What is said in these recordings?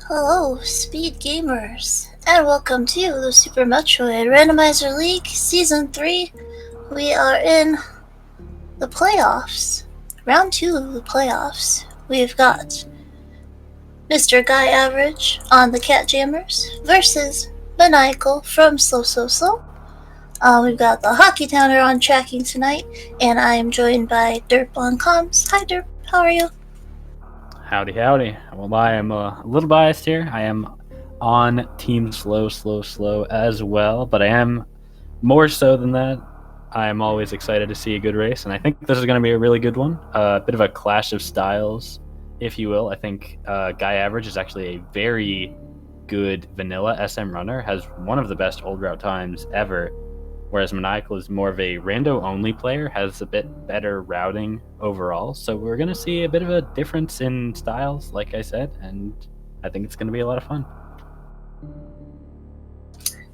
Hello, Speed Gamers, and welcome to the Super Metroid Randomizer League Season 3. We are in the playoffs, round 2 of the playoffs. We've got Mr. Guy Average on the catJAMMERS versus Maniacal from Slow So Slow. We've got the Hockey Towner on tracking tonight, and I am joined by Derp on comms. Hi Derp, how are you? Howdy, howdy. Well, I am a little biased here. I am on Team Slow, Slow, Slow as well, but I am more so than that. I am always excited to see a good race, and I think this is going to be a really good one. A bit of a clash of styles, if you will. I think Guy Average is actually a very good vanilla SM runner, has one of the best old route times ever, whereas Maniacal is more of a rando-only player, has a bit better routing overall. So we're going to see a bit of a difference in styles, like I said, and I think it's going to be a lot of fun.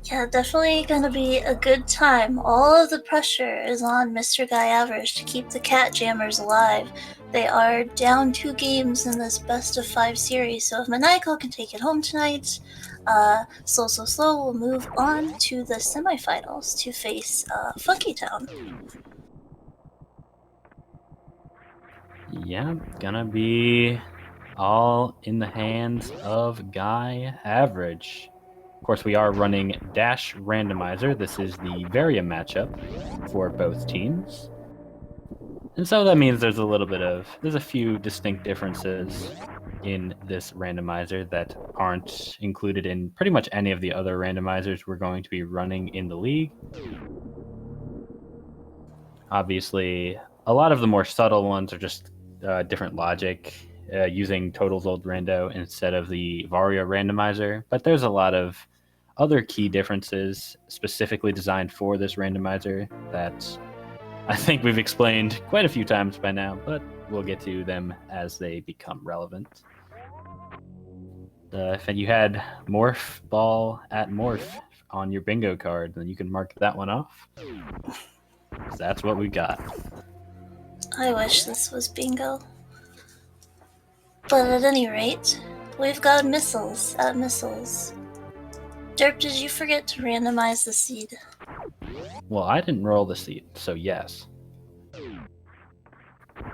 Yeah, definitely gonna be a good time. All of the pressure is on Mr. Guy Average to keep the catJAMMERS alive. They are down 2 games in this best of 5 series, so if Maniacal can take it home tonight, Slow So Slow will move on to the semifinals to face Funky Town. Yeah, gonna be all in the hands of Guy Average. Of course, we are running Dash Randomizer. This is the Varia matchup for both teams. And so that means there's a few distinct differences in this randomizer that aren't included in pretty much any of the other randomizers we're going to be running in the league. Obviously, a lot of the more subtle ones are just different logic, using Totals Old Rando instead of the Varia randomizer, but there's a lot of other key differences specifically designed for this randomizer that I think we've explained quite a few times by now, but we'll get to them as they become relevant. If you had Morph Ball at Morph on your bingo card, then you can mark that one off. That's what we got. I wish this was bingo. But at any rate, we've got missiles at missiles. Derp, did you forget to randomize the seed? Well, I didn't roll the seed, so yes.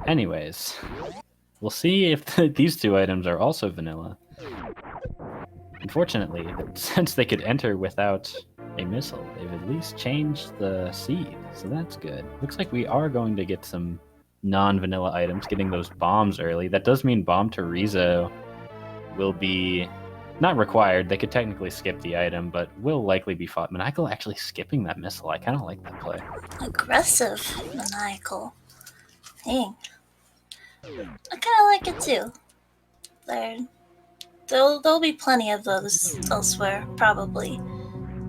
Anyways, we'll see if these two items are also vanilla. Unfortunately, since they could enter without a missile, they've at least changed the seed, so that's good. Looks like we are going to get some non-vanilla items, getting those bombs early. That does mean Bomb to Rizo will be not required. They could technically skip the item, but will likely be fought. Maniacal actually skipping that missile. I kind of like that play. Aggressive Maniacal. Dang. I kind of like it too. There'll be plenty of those elsewhere, probably.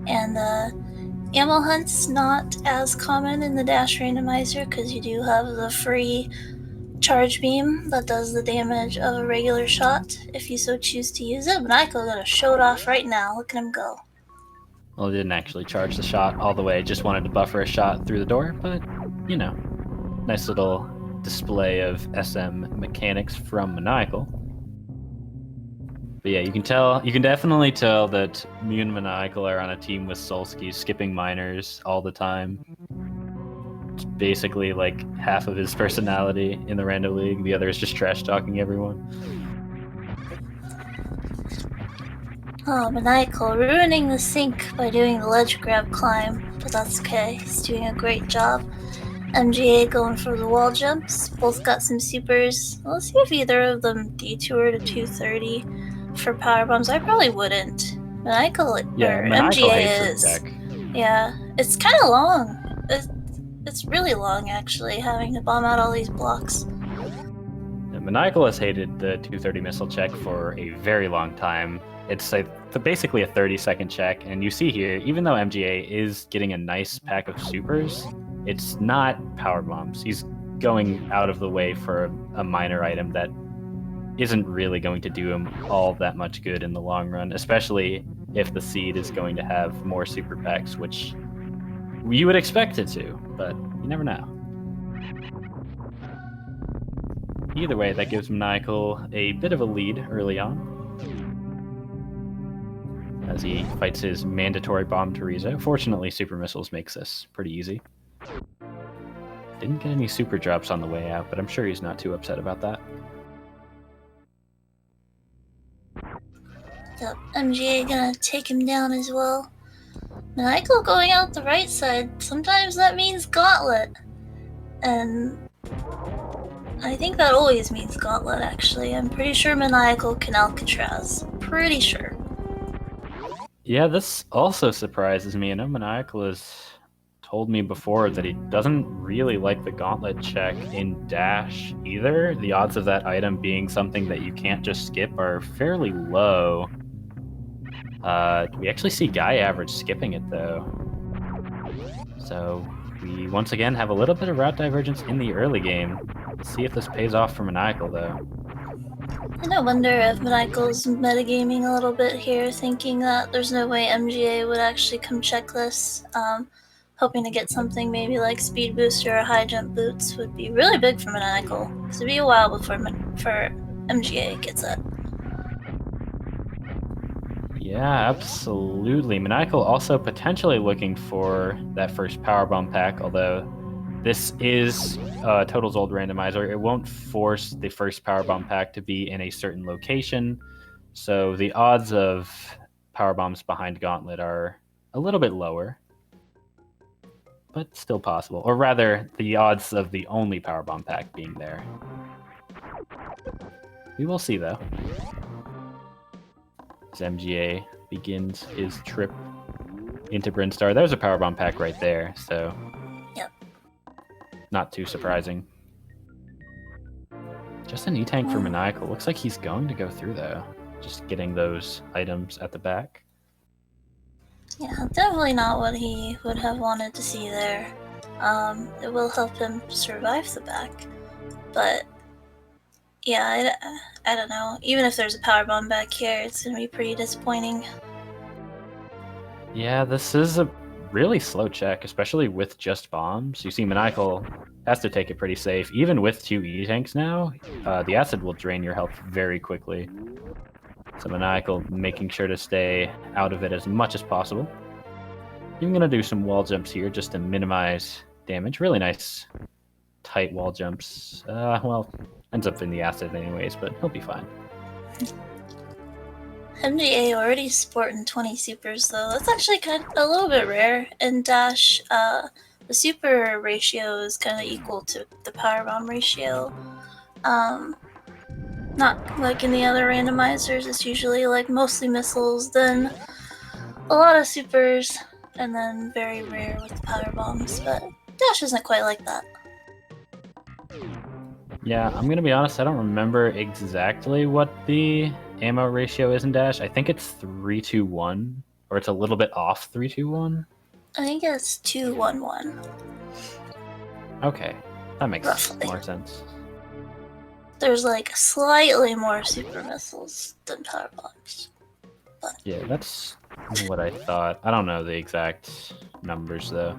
And ammo hunt's not as common in the Dash Randomizer because you do have the free charge beam that does the damage of a regular shot if you so choose to use it. Maniacal gonna show it off right now. Look at him go. Well, it didn't actually charge the shot all the way. Just wanted to buffer a shot through the door, but, you know, nice little display of SM mechanics from Maniacal. But yeah, you can definitely tell that me and Maniacal are on a team with Solsky, skipping minors all the time. It's basically like half of his personality in the Rando League. The other is just trash talking everyone. Oh, Maniacal ruining the sync by doing the ledge grab climb, but that's okay. He's doing a great job. MGA going for the wall jumps. Both got some supers. Let's see if either of them detour to 230 for power bombs. I probably wouldn't. Maniacal MGA is. Yeah, it's kind of long. It's really long, actually, having to bomb out all these blocks. Maniacal has hated the 230 missile check for a very long time. It's basically a 30-second check, and you see here, even though MGA is getting a nice pack of supers, it's not power bombs. He's going out of the way for a minor item that isn't really going to do him all that much good in the long run, especially if the seed is going to have more super packs, which you would expect it to, but you never know. Either way, that gives Maniacal a bit of a lead early on. as he fights his mandatory bomb Teresa. Fortunately, Super Missiles makes this pretty easy. Didn't get any super drops on the way out, but I'm sure he's not too upset about that. Yep, MGA gonna take him down as well. Michael going out the right side, sometimes that means Gauntlet. And I think that always means Gauntlet, actually. I'm pretty sure Maniacal can Alcatraz. Pretty sure. Yeah, this also surprises me. I know Maniacal has told me before that he doesn't really like the Gauntlet check in Dash either. The odds of that item being something that you can't just skip are fairly low. We actually see Guy Average skipping it, though. So we once again have a little bit of route divergence in the early game. Let's see if this pays off for Maniacal, though. And I wonder if Maniacal's metagaming a little bit here, thinking that there's no way MGA would actually come check this. Hoping to get something maybe like Speed Booster or High Jump Boots would be really big for Maniacal, because it'd be a while before MGA gets it. Yeah, absolutely. Maniacal also potentially looking for that first Powerbomb pack, although this is Total's old randomizer. It won't force the first Powerbomb pack to be in a certain location, so the odds of Powerbombs behind Gauntlet are a little bit lower, but still possible. Or rather, the odds of the only Powerbomb pack being there. We will see, though. As MGA begins his trip into Brinstar. There's a Powerbomb pack right there, so yep. Not too surprising. Just an E-Tank for Maniacal. Looks like he's going to go through, though. Just getting those items at the back. Yeah, definitely not what he would have wanted to see there. It will help him survive the back, but yeah, I don't know. Even if there's a Powerbomb back here, it's going to be pretty disappointing. Yeah, this is a really slow check, especially with just bombs. You see Maniacal has to take it pretty safe. Even with 2 E-Tanks now, the acid will drain your health very quickly. So Maniacal making sure to stay out of it as much as possible. Even going to do some wall jumps here just to minimize damage. Really nice tight wall jumps. Well, ends up in the acid anyways, but he'll be fine. MGA already sporting 20 supers, though. That's actually kind of a little bit rare. In Dash, the super ratio is kind of equal to the Powerbomb ratio. Not like in the other randomizers, it's usually like mostly missiles, then a lot of supers, and then very rare with the Powerbombs, but Dash isn't quite like that. Yeah, I'm gonna be honest, I don't remember exactly what the ammo ratio is in Dash. I think it's 3-2-1, or it's a little bit off 3-2-1. I think it's 2-1-1. Okay, that makes roughly more sense. There's like slightly more super missiles than Powerbombs. But yeah, that's what I thought. I don't know the exact numbers though.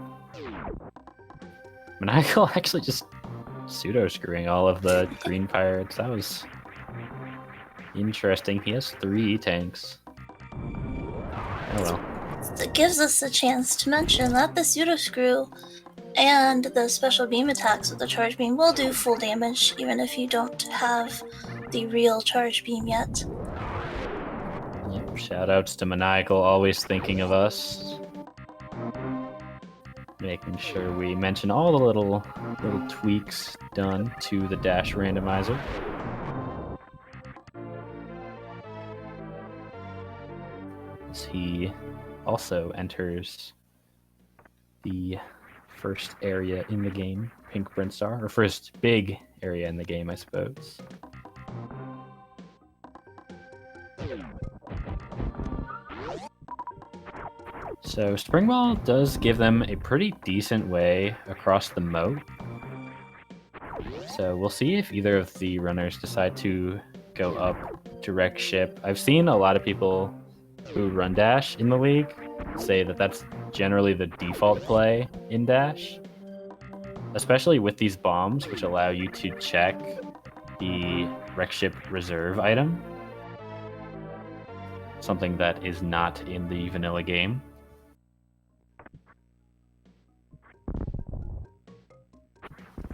Maniacal actually just pseudo-screwing all of the green pirates. That was interesting. He has 3 tanks. Oh well. it gives us a chance to mention that the pseudo screw and the special beam attacks with the charge beam will do full damage even if you don't have the real charge beam yet. Yep, shoutouts to Maniacal, always thinking of us. Making sure we mention all the little tweaks done to the Dash randomizer. As he also enters the first area in the game, Pink Brinstar, or first big area in the game, I suppose. So Springball does give them a pretty decent way across the moat. So we'll see if either of the runners decide to go up direct ship. I've seen a lot of people who run Dash in the league say that that's generally the default play in Dash, especially with these bombs, which allow you to check the wreck ship reserve item. something that is not in the vanilla game.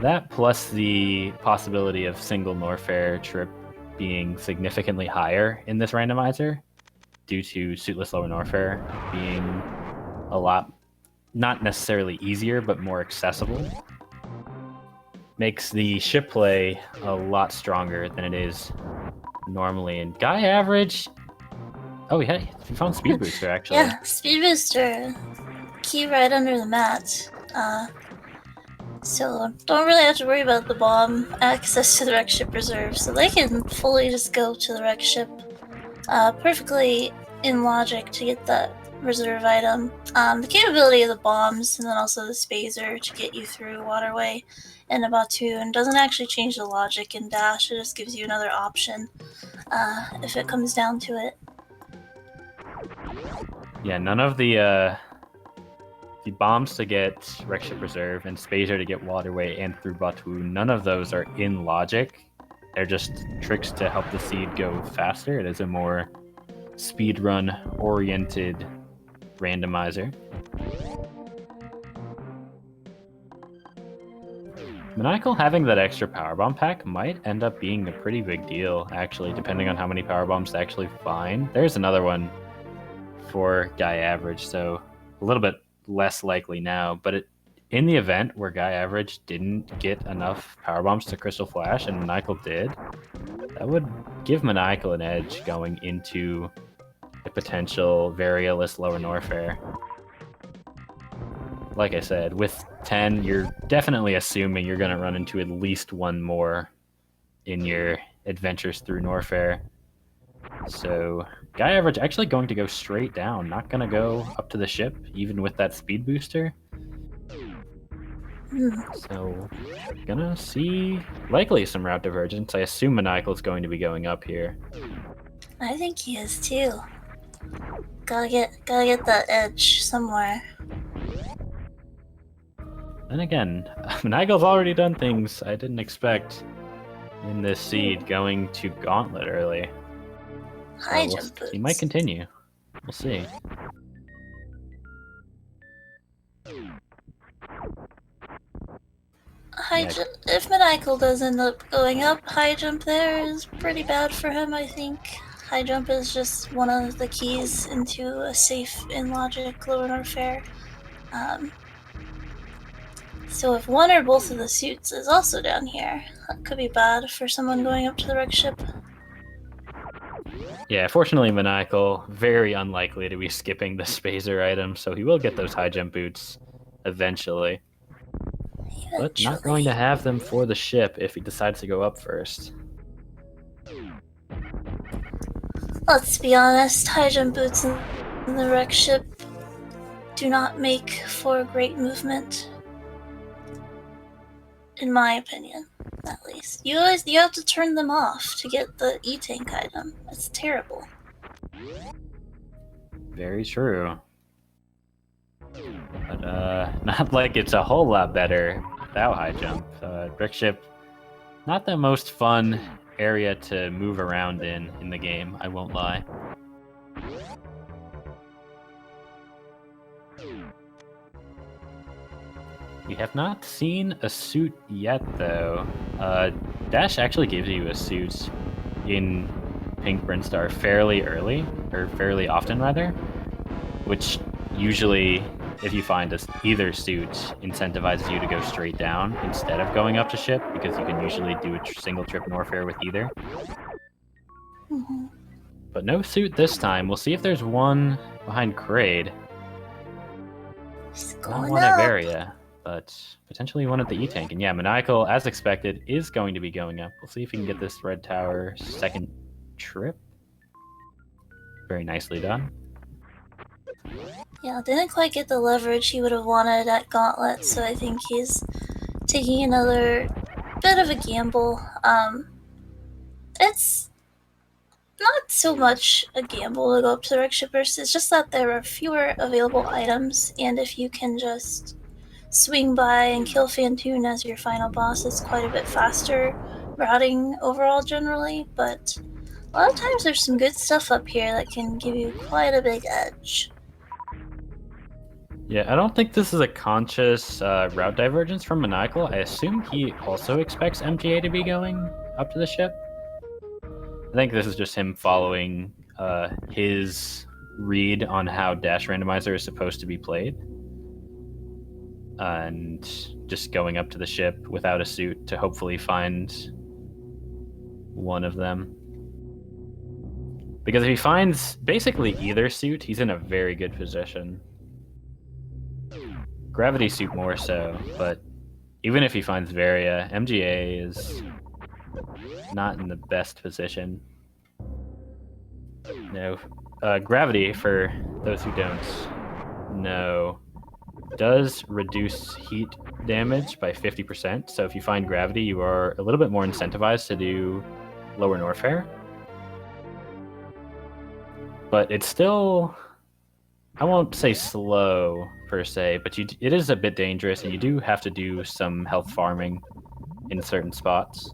That plus the possibility of single Norfair trip being significantly higher in this randomizer due to suitless lower Norfair being a lot, not necessarily easier, but more accessible, makes the ship play a lot stronger than it is normally. And guy average, oh, we found Speed Booster, actually. Yeah, Speed Booster. Key right under the mat. So don't really have to worry about the bomb access to the wreck ship reserve, so they can fully just go to the wreck ship perfectly in logic to get that reserve item. The capability of the bombs and then also the spazer to get you through waterway and a Batoon doesn't actually change the logic in Dash, it just gives you another option if it comes down to it. Yeah, none of the bombs to get wreck ship reserve and spazer to get waterway and through Batoon, none of those are in logic. They're just tricks to help the seed go faster. It is a more speedrun oriented randomizer. Maniacal having that extra powerbomb pack might end up being a pretty big deal, actually, depending on how many powerbombs to actually find. There's another one for guy average, so a little bit less likely now, but in the event where guy average didn't get enough powerbombs to Crystal Flash and Maniacal did, that would give Maniacal an edge going into a potential varioless lower Norfair. Like I said, with 10, you're definitely assuming you're going to run into at least one more in your adventures through Norfair. So guy average actually going to go straight down, not going to go up to the ship, even with that speed booster. So gonna see likely some route divergence. I assume Maniacal is going to be going up here. I think he is too. Gotta get that edge somewhere. Then again, Maniacal's already done things I didn't expect in this seed, going to Gauntlet early. High jump boots. He might continue. We'll see. High jump. If Maniacal does end up going up, high jump there is pretty bad for him, I think. High jump is just one of the keys into a safe in logic lower Norfair. So if one or both of the suits is also down here, that could be bad for someone going up to the wreck ship. Yeah, fortunately Maniacal, very unlikely to be skipping the spazer item, so he will get those high jump boots eventually. But not going to have them for the ship if he decides to go up first. Let's be honest, high jump boots in the wreck ship do not make for great movement. In my opinion, at least. You have to turn them off to get the E-Tank item. It's terrible. Very true. But not like it's a whole lot better without high jump. Brick ship, not the most fun area to move around in the game, I won't lie. We have not seen a suit yet, though. Dash actually gives you a suit in Pink Brinstar fairly early, or fairly often, rather, which usually, if you find either suit, incentivizes you to go straight down instead of going up to ship, because you can usually do a single trip Norfair with either. But no suit this time. We'll see if there's one behind Kraid. Not one at Varia, but potentially one at the E-Tank. And yeah, Maniacal, as expected, is going to be going up. We'll see if he can get this Red Tower second trip. Very nicely done. Yeah, didn't quite get the leverage he would have wanted at Gauntlet, so I think he's taking another bit of a gamble. It's not so much a gamble to go up to the wreck shippers, it's just that there are fewer available items, and if you can just swing by and kill Phantoon as your final boss, it's quite a bit faster routing overall generally, but A lot of times there's some good stuff up here that can give you quite a big edge. Yeah, I don't think this is a conscious route divergence from Maniacal. I assume he also expects MGA to be going up to the ship. I think this is just him following his read on how Dash Randomizer is supposed to be played. And just going up to the ship without a suit to hopefully find one of them. Because if he finds basically either suit, he's in a very good position. Gravity suit more so, but even if he finds Varia, MGA is not in the best position. No. Gravity, for those who don't know, does reduce heat damage by 50%. So if you find Gravity, you are a little bit more incentivized to do lower Norfair. But it's still, I won't say slow per se, but it is a bit dangerous, and you do have to do some health farming in certain spots.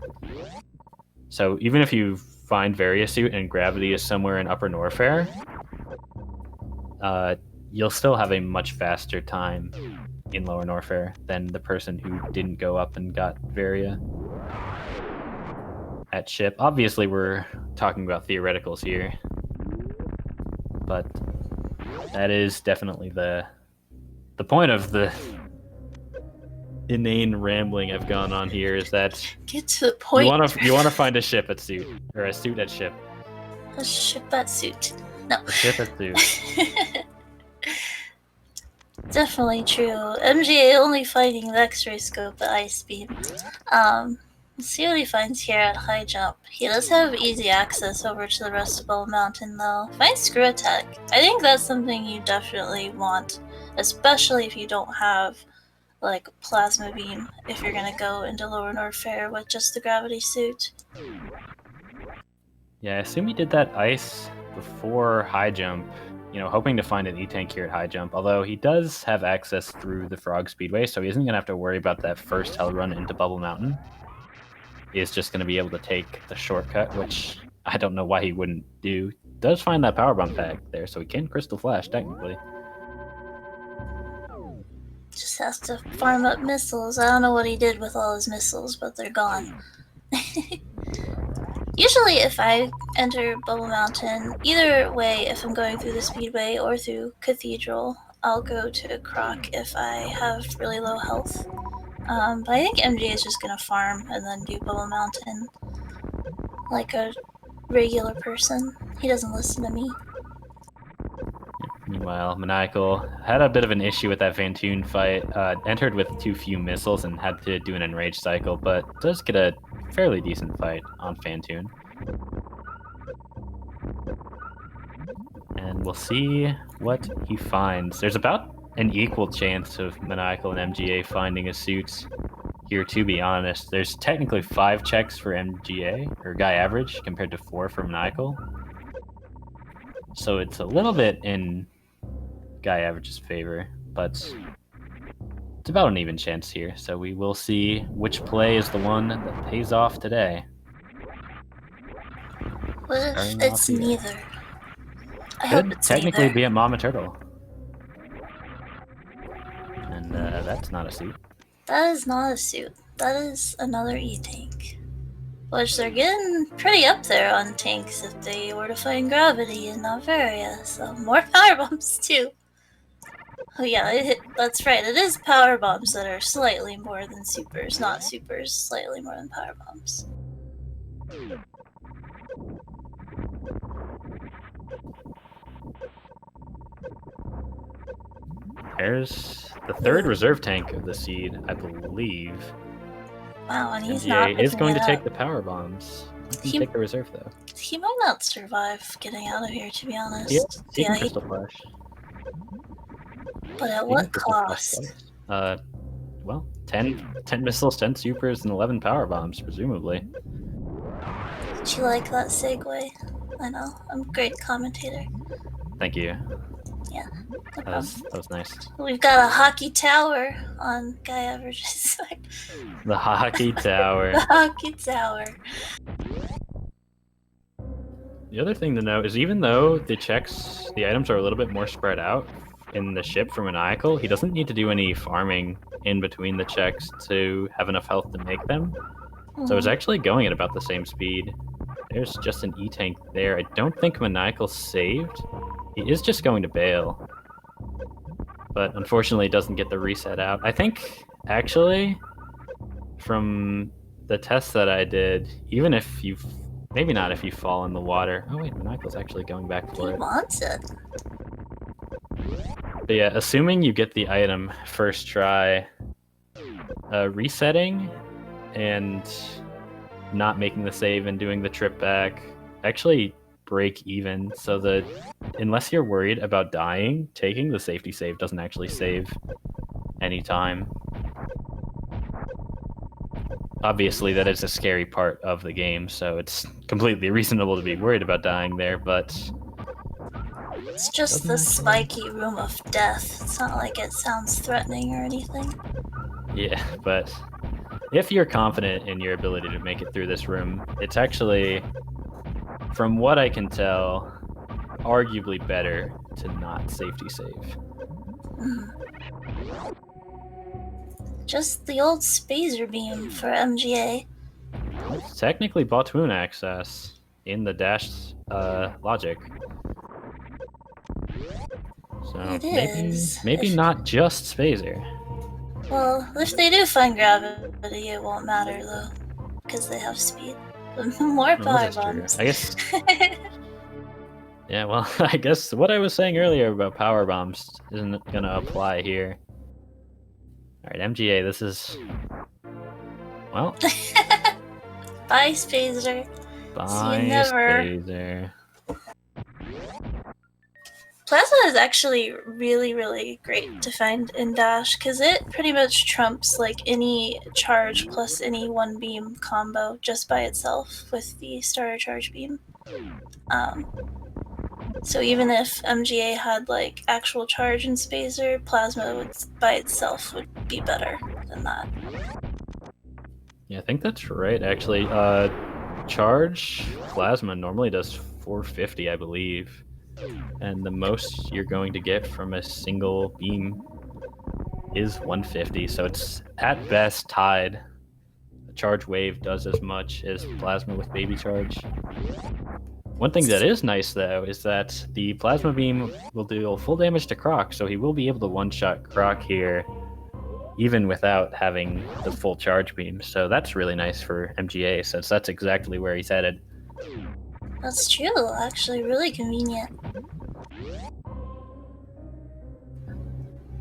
So even if you find Various Suit and Gravity is somewhere in Upper Norfair, you'll still have a much faster time in Lower Norfair than the person who didn't go up and got Varia at ship. Obviously, we're talking about theoreticals here, but that is definitely the point of the inane rambling I've gone on here, is that Get to the point. You want to find a ship at suit, or a suit at ship. A ship at suit. No. A ship at suit. Definitely true. MGA only finding the X-ray scope at ice beam. Let's see what he finds here at high jump. He does have easy access over to the rest of Bubble Mountain though. Find screw attack. I think that's something you definitely want, especially if you don't have like plasma beam, if you're gonna go into Lower Norfair with just the gravity suit. Yeah, I assume he did that ice before high jump, hoping to find an E-Tank here at high jump, although he does have access through the Frog Speedway, so he isn't going to have to worry about that first hell run into Bubble Mountain. He is just going to be able to take the shortcut, which I don't know why he wouldn't do. Does find that power bomb pack there, so he can Crystal Flash, technically. Just has to farm up missiles. I don't know what he did with all his missiles, but they're gone. Usually if I enter Bubble Mountain, either way, if I'm going through the Speedway or through Cathedral, I'll go to Croc if I have really low health. But I think MJ is just going to farm and then do Bubble Mountain like a regular person. He doesn't listen to me. Meanwhile, Maniacal had a bit of an issue with that Vantoon fight, entered with too few missiles and had to do an enrage cycle, but does get a fairly decent fight on Vantoon. And we'll see what he finds. There's about an equal chance of Maniacal and MGA finding a suit here, to be honest. There's technically 5 checks for MGA, or Guy Average, compared to 4 for Maniacal. So it's a little bit in Guy Average's favor, but it's about an even chance here. So we will see which play is the one that pays off today. What if it's neither? I Could hope it's technically neither. be a Mama Turtle. And that's not a suit. That is not a suit. That is another E-Tank. Which they're getting pretty up there on tanks if they were to find Gravity and not Varia. So more power bombs too. Oh yeah, that's right. It is power bombs that are slightly more than supers, not supers slightly more than power bombs. There's the 3rd reserve tank of the seed, I believe. Wow, and he's not MGA is going to up. take the power bombs. He can take the reserve though. He might not survive getting out of here, to be honest. He can Crystal Flash. But at what cost? Well, 10 missiles, 10 supers, and 11 power bombs, presumably. Did you like that segue? I know, I'm a great commentator. Thank you. Yeah. That was nice. We've got a hockey tower on Guy Average's side. The hockey tower. The hockey tower. The other thing to note is even though the items are a little bit more spread out in the ship for Maniacal, he doesn't need to do any farming in between the checks to have enough health to make them. So it's actually going at about the same speed. There's just an E-tank there. I don't think Maniacal saved. He is just going to bail. But unfortunately, doesn't get the reset out. I think, actually, from the test that I did, even if you... Maybe not if you fall in the water. Oh wait, Maniacal's actually going back for it. He wants it. But yeah, assuming you get the item first try, resetting and not making the save and doing the trip back actually break even, so that unless you're worried about dying, taking the safety save doesn't actually save any time. Obviously, that is a scary part of the game, so it's completely reasonable to be worried about dying there, but... It's just the spiky room of death. It's not like it sounds threatening or anything. Yeah, but if you're confident in your ability to make it through this room, it's actually, from what I can tell, arguably better to not safety save. Just the old spazer beam for MGA. It's technically Botwoon access in the dash logic. So maybe not just spazer. Well, if they do find gravity, it won't matter though, because they have speed. More power bombs. I guess. Yeah, well, I guess what I was saying earlier about power bombs isn't gonna apply here. All right, MGA. This is. Well. Bye, spazer. Bye, spazer. Plasma is actually really, really great to find in Dash, because it pretty much trumps like any charge plus any one beam combo just by itself with the starter charge beam. So even if MGA had like actual charge in spazer, Plasma would, by itself would be better than that. Yeah, I think that's right, actually. Charge Plasma normally does 450, I believe. And the most you're going to get from a single beam is 150, so it's at best tied. The charge wave does as much as Plasma with baby charge. One thing that is nice, though, is that the Plasma beam will do full damage to Croc, so he will be able to one-shot Croc here, even without having the full charge beam. So that's really nice for MGA, since that's exactly where he's headed. That's true, actually really convenient.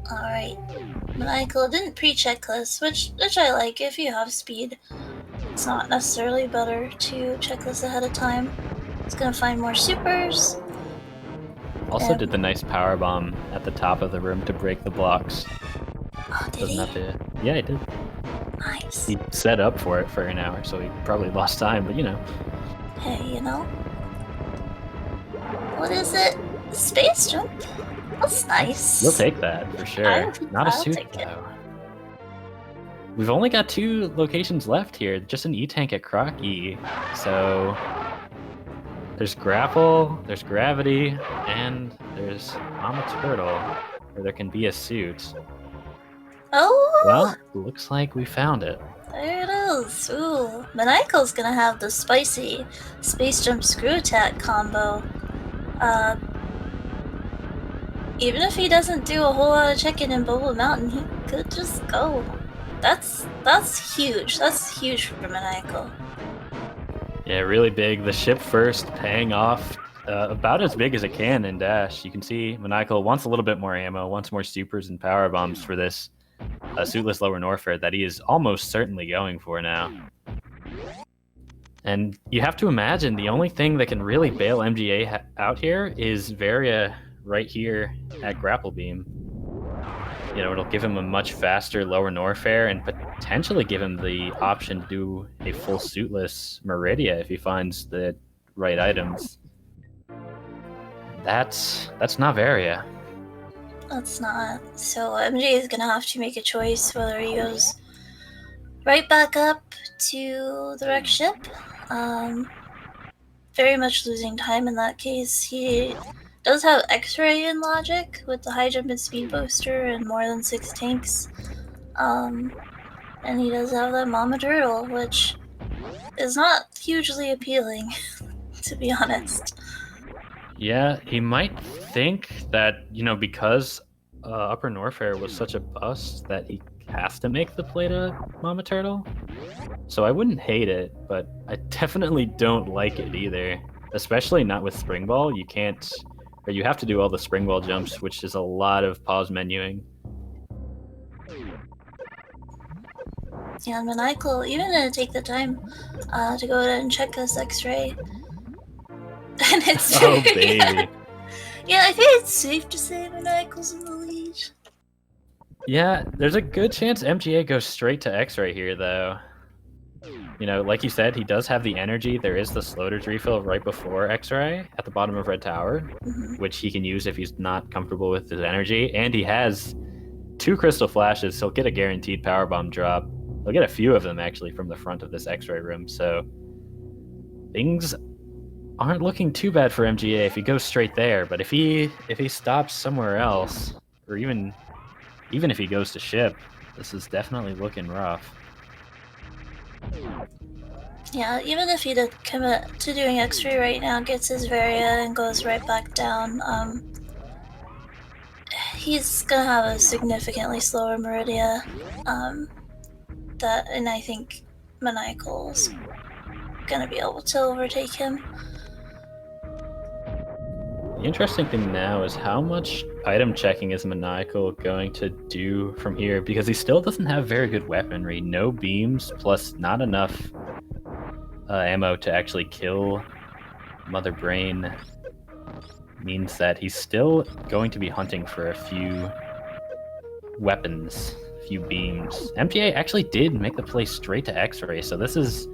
Alright, Michael didn't pre-checklist, which I like if you have speed. It's not necessarily better to checklist ahead of time. It's gonna find more supers. Also did the nice power bomb at the top of the room to break the blocks. Oh, did he? Yeah, he did. Nice. He set up for it for an hour, so he probably lost time, but you know. Hey, you know? What is it? Space jump? That's nice. You'll take that, for sure. Not a suit, though. We've only got 2 locations left here, just an E-tank at Crocky, so... There's grapple, there's gravity, and there's Mama Turtle, where there can be a suit. Oh! Well, looks like we found it. There it is. Ooh. Maniacal's gonna have the spicy space jump screw attack combo. Even if he doesn't do a whole lot of checking in Boba Mountain, he could just go. That's huge. That's huge for Maniacal. Yeah, really big. The ship first paying off about as big as it can in Dash. You can see Maniacal wants a little bit more ammo, wants more supers and power bombs for this suitless lower Norfair that he is almost certainly going for now. And you have to imagine the only thing that can really bail MGA out here is Varia right here at Grapple Beam. You know, it'll give him a much faster lower Norfair and potentially give him the option to do a full suitless Meridia if he finds the right items. That's not Varia. That's not. So MJ is gonna have to make a choice whether he goes right back up to the wreck ship. very much losing time in that case. He does have X-ray in logic with the high jump and speed booster and more than 6 tanks. And he does have that Mama Turtle, which is not hugely appealing, to be honest. Yeah, he might think that, because Upper Norfair was such a bust that he has to make the play to Mama Turtle. So I wouldn't hate it, but I definitely don't like it either. Especially not with Spring Ball. You can't, or you have to do all the Spring Ball jumps, which is a lot of pause menuing. Yeah, Maniacal even gonna take the time to go ahead and check this X-ray. And it's Oh, baby. Yeah, I think it's safe to say Maniacal's in the lead. Yeah, there's a good chance MGA goes straight to X-ray here, though. Like you said, he does have the energy. There is the Sloters refill right before X-ray at the bottom of Red Tower, which he can use if he's not comfortable with his energy. And he has 2 Crystal Flashes, so he'll get a guaranteed Power Bomb drop. He'll get a few of them, actually, from the front of this X-ray room. So things aren't looking too bad for MGA if he goes straight there. But if he stops somewhere else, or even if he goes to ship, this is definitely looking rough. Yeah, even if he did commit to doing X-ray right now, gets his Varia and goes right back down, he's gonna have a significantly slower Meridia. And I think Maniacal's gonna be able to overtake him. The interesting thing now is how much item checking is Maniacal going to do from here, because he still doesn't have very good weaponry. No beams, plus not enough ammo to actually kill Mother Brain means that he's still going to be hunting for a few weapons, a few beams. MGA actually did make the play straight to X-ray, so this is...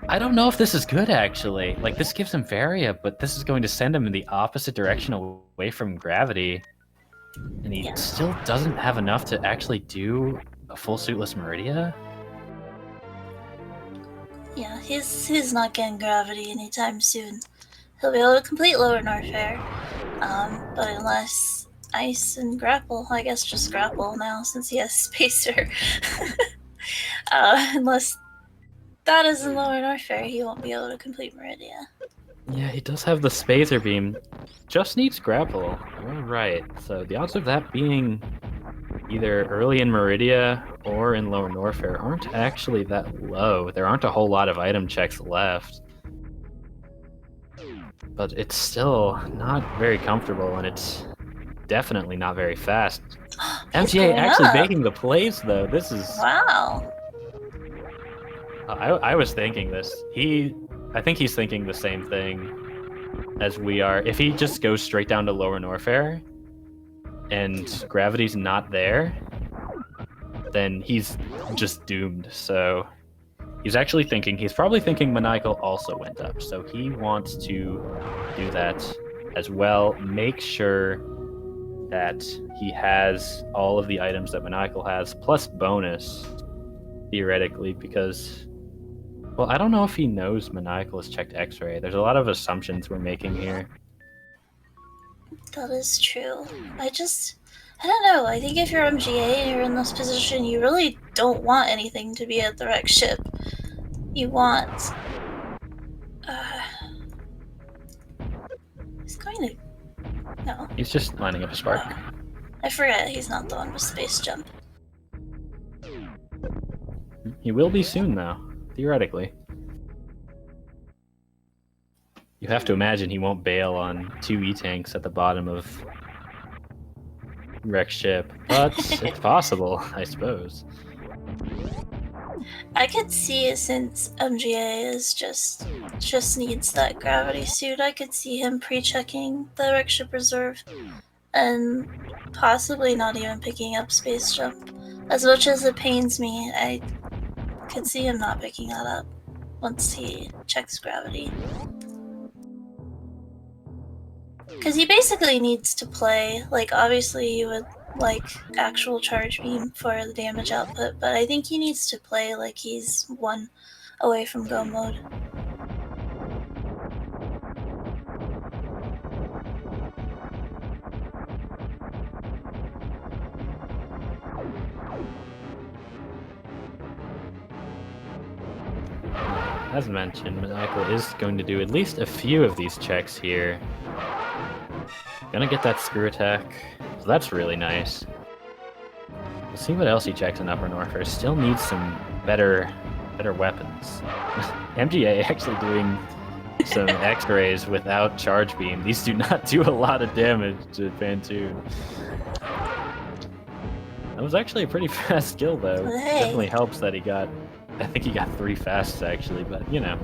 I don't know if this is good, actually. Like, this gives him Varia, but this is going to send him in the opposite direction away from gravity. And he still doesn't have enough to actually do a full suitless Meridia. Yeah, he's not getting gravity anytime soon. He'll be able to complete Lower Norfair, but unless Ice and Grapple, I guess just Grapple now since he has Spacer. Unless that is in Lower Norfair, he won't be able to complete Meridia. Yeah, he does have the Spacer Beam. Just needs Grapple. You're right. So the odds of that being either early in Meridia or in Lower Norfair aren't actually that low. There aren't a whole lot of item checks left. But it's still not very comfortable, and it's definitely not very fast. MGA actually making the plays, though. This is... Wow. I was thinking this. I think he's thinking the same thing as we are. If he just goes straight down to Lower Norfair and gravity's not there, then he's just doomed. So he's actually thinking, he's probably thinking Maniacal also went up. So he wants to do that as well. Make sure that he has all of the items that Maniacal has, plus bonus, theoretically, because... Well, I don't know if he knows Maniacal has checked X-ray. There's a lot of assumptions we're making here. That is true. I don't know. I think if you're MGA and you're in this position, you really don't want anything to be at the wreck ship. You want... He's going to... No. He's just lining up a spark. I forget he's not the one with space jump. He will be soon, though. Theoretically. You have to imagine he won't bail on 2 E-tanks at the bottom of wreck ship, but it's possible, I suppose. I could see it, since MGA is just needs that gravity suit. I could see him pre-checking the wreck ship reserve and possibly not even picking up space jump. As much as it pains me, I could see him not picking that up once he checks gravity. Because he basically needs to play, like, obviously he would like actual charge beam for the damage output, but I think he needs to play like he's 1 away from go mode. as mentioned, Maniacal is going to do at least a few of these checks here. Gonna get that screw attack, so that's really nice. We'll see what else he checks in Upper Norfair. Still needs some better weapons. MGA actually doing some X-rays without charge beam. These do not do a lot of damage to Pantoon. That was actually a pretty fast kill, though. Hey. Definitely helps that he got... I think he got 3 fasts, actually, but, you know.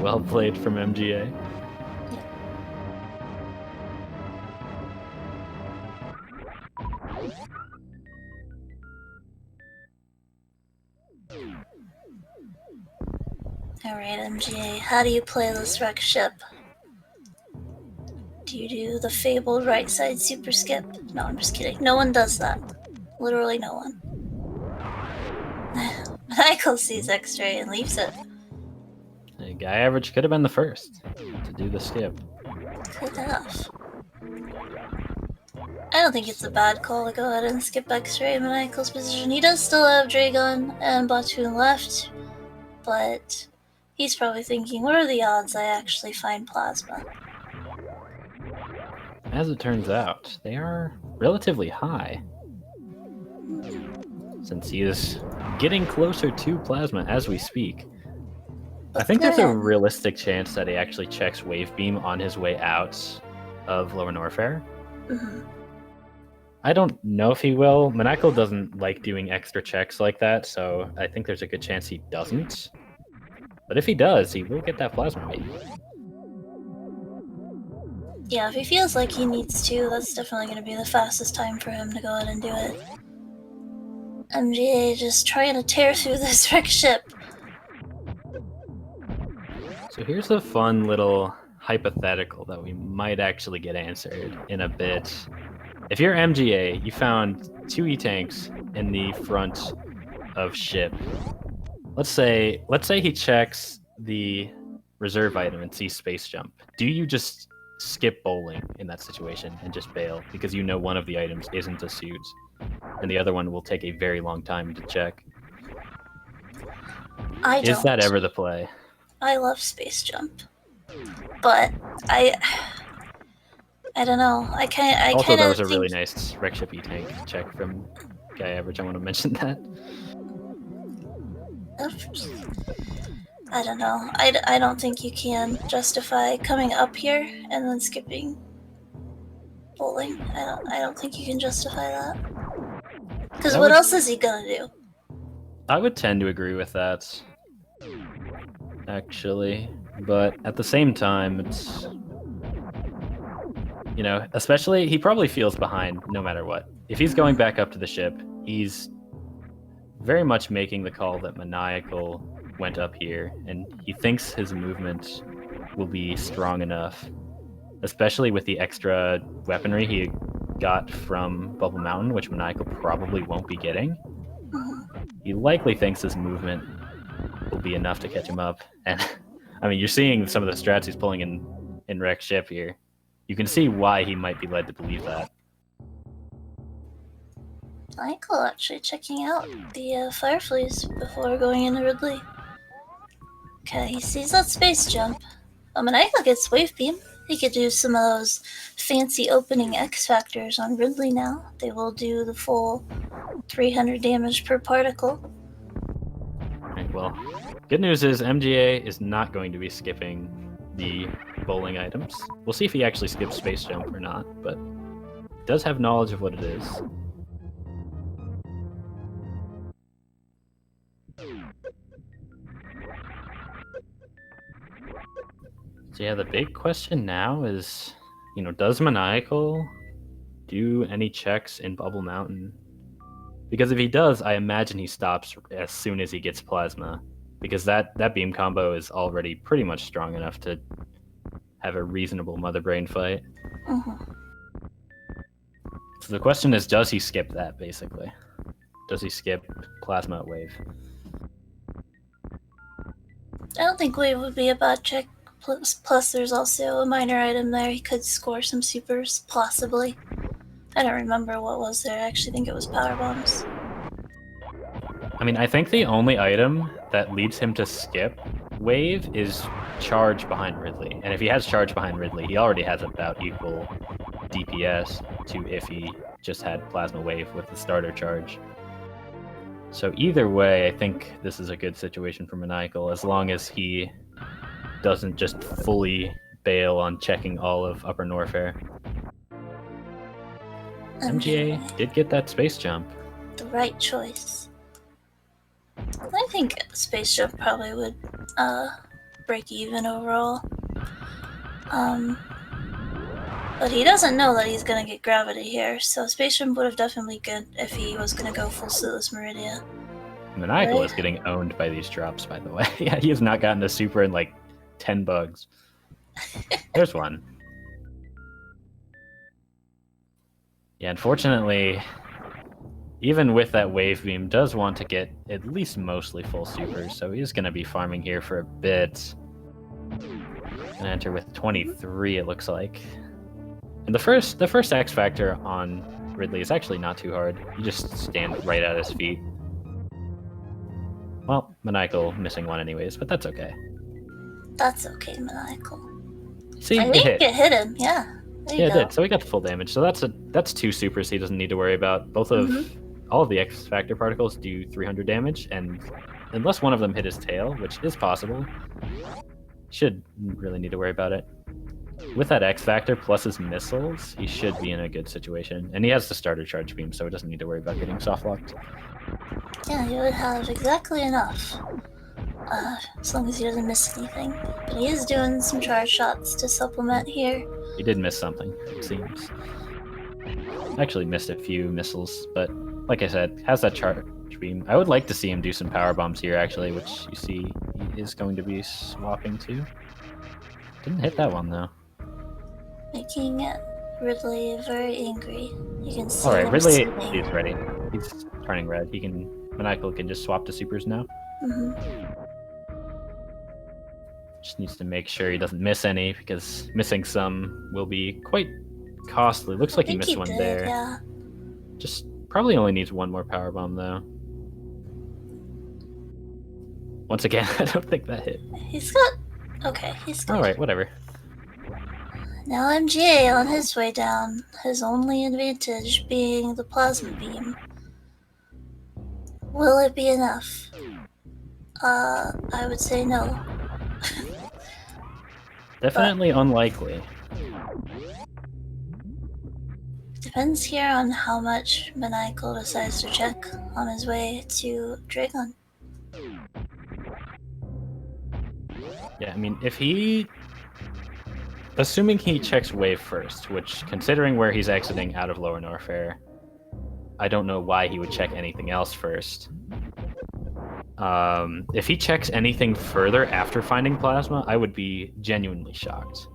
Well played from MGA. Alright, MGA, how do you play this wreck ship? Do you do the fabled right side super skip? No, I'm just kidding. No one does that. Literally no one. Michael sees X-ray and leaves it. The guy average could have been the first to do the skip. Could have. I don't think it's a bad call to go ahead and skip X-ray in Michael's position. He does still have Dragon and Batoon left, but he's probably thinking, what are the odds I actually find Plasma? As it turns out, they are relatively high, since he is getting closer to Plasma as we speak. I think there's a realistic chance that he actually checks Wave Beam on his way out of Lower Norfair. Mm-hmm. I don't know if he will. Maniacal doesn't like doing extra checks like that, so I think there's a good chance he doesn't. But if he does, he will get that Plasma Beam. Yeah, if he feels like he needs to, that's definitely going to be the fastest time for him to go ahead and do it. MGA just trying to tear through this wreck ship. So here's a fun little hypothetical that we might actually get answered in a bit. If you're MGA, you found 2 E-tanks in the front of ship. Let's say he checks the reserve item and sees space jump. Do you just skip bowling in that situation and just bail because you know one of the items isn't a suit and the other one will take a very long time to check? I don't. Is that ever the play? I love space jump, but I don't know. I also, there was a really nice wreck ship E-tank check from Guy Average. I want to mention that. I don't know. I don't think you can justify coming up here and then skipping bowling. I don't think you can justify that. Because what else is he gonna do? I would tend to agree with that, actually. But at the same time, it's... You know, especially, he probably feels behind no matter what. If he's going back up to the ship, he's very much making the call that Maniacal went up here, and he thinks his movement will be strong enough, especially with the extra weaponry he got from Bubble Mountain, which Maniacal probably won't be getting. He likely thinks his movement will be enough to catch him up, and I mean, you're seeing some of the strats he's pulling in Wreck Ship here. You can see why he might be led to believe that. Michael actually checking out the Fireflies before going into Ridley. Okay, he sees that space jump. Michael gets Wave Beam. He could do some of those fancy opening X Factors on Ridley now. They will do the full 300 damage per particle. Right, well, good news is MGA is not going to be skipping the bowling items. We'll see if he actually skips Space Jump or not, but he does have knowledge of what it is. So yeah, the big question now is, you know, does Maniacal do any checks in Bubble Mountain? Because if he does, I imagine he stops as soon as he gets Plasma, because that beam combo is already pretty much strong enough to have a reasonable Mother Brain fight. So the question is, does he skip that, basically? Does he skip Plasma at Wave? I don't think Wave would be a bad check. Plus, there's also a minor item there. He could score some supers, possibly. I don't remember what was there. I actually think it was power bombs. I mean, I think the only item that leads him to skip wave is charge behind Ridley. And if he has charge behind Ridley, he already has about equal DPS to if he just had plasma wave with the starter charge. So either way, I think this is a good situation for Maniacal, as long as he doesn't just fully bail on checking all of Upper Norfair. MGA did get that space jump. The right choice. I think space jump probably would break even overall. But he doesn't know that he's gonna get gravity here, so space jump would have definitely good if he was gonna go full Suitless Meridia. Maniacal is getting owned by these drops, by the way. Yeah, he has not gotten a super in like 10 bugs. There's one. Yeah, unfortunately, even with that wave beam, does want to get at least mostly full supers, so he's going to be farming here for a bit. Gonna enter with 23, it looks like. And the first X Factor on Ridley is actually not too hard. You just stand right at his feet. Well, Maniacal missing one anyways, but that's okay. That's okay, Maniacal. See, I think it hit him, yeah. Yeah, it did. So he got the full damage. So that's 2 supers he doesn't need to worry about. Both of all of the X Factor particles do 300 damage, and unless one of them hit his tail, which is possible, should really need to worry about it. With that X Factor plus his missiles, he should be in a good situation. And he has the starter charge beam, so he doesn't need to worry about getting soft locked. Yeah, he would have exactly enough. As long as he doesn't miss anything. But he is doing some charge shots to supplement here. He did miss something, it seems. Actually missed a few missiles, but like I said, has that charge beam. I would like to see him do some power bombs here, actually, which you see he is going to be swapping to. Didn't hit that one, though. Making Ridley very angry. You can see Alright, him Ridley sleeping. is ready. He's turning red. Maniacal can just swap to supers now. Just needs to make sure he doesn't miss any, because missing some will be quite costly. Looks like he missed one there. Yeah. Just probably only needs one more power bomb, though. Once again, I don't think that hit. He's got... Okay, he's good. Alright, whatever. Now MGA on his way down, his only advantage being the plasma beam. Will it be enough? I would say no. Definitely unlikely. Depends here on how much Maniacal decides to check on his way to Dragon. Yeah, I mean, if he... Assuming he checks wave first, which, considering where he's exiting out of Lower Norfair, I don't know why he would check anything else first. If he checks anything further after finding plasma, I would be genuinely shocked.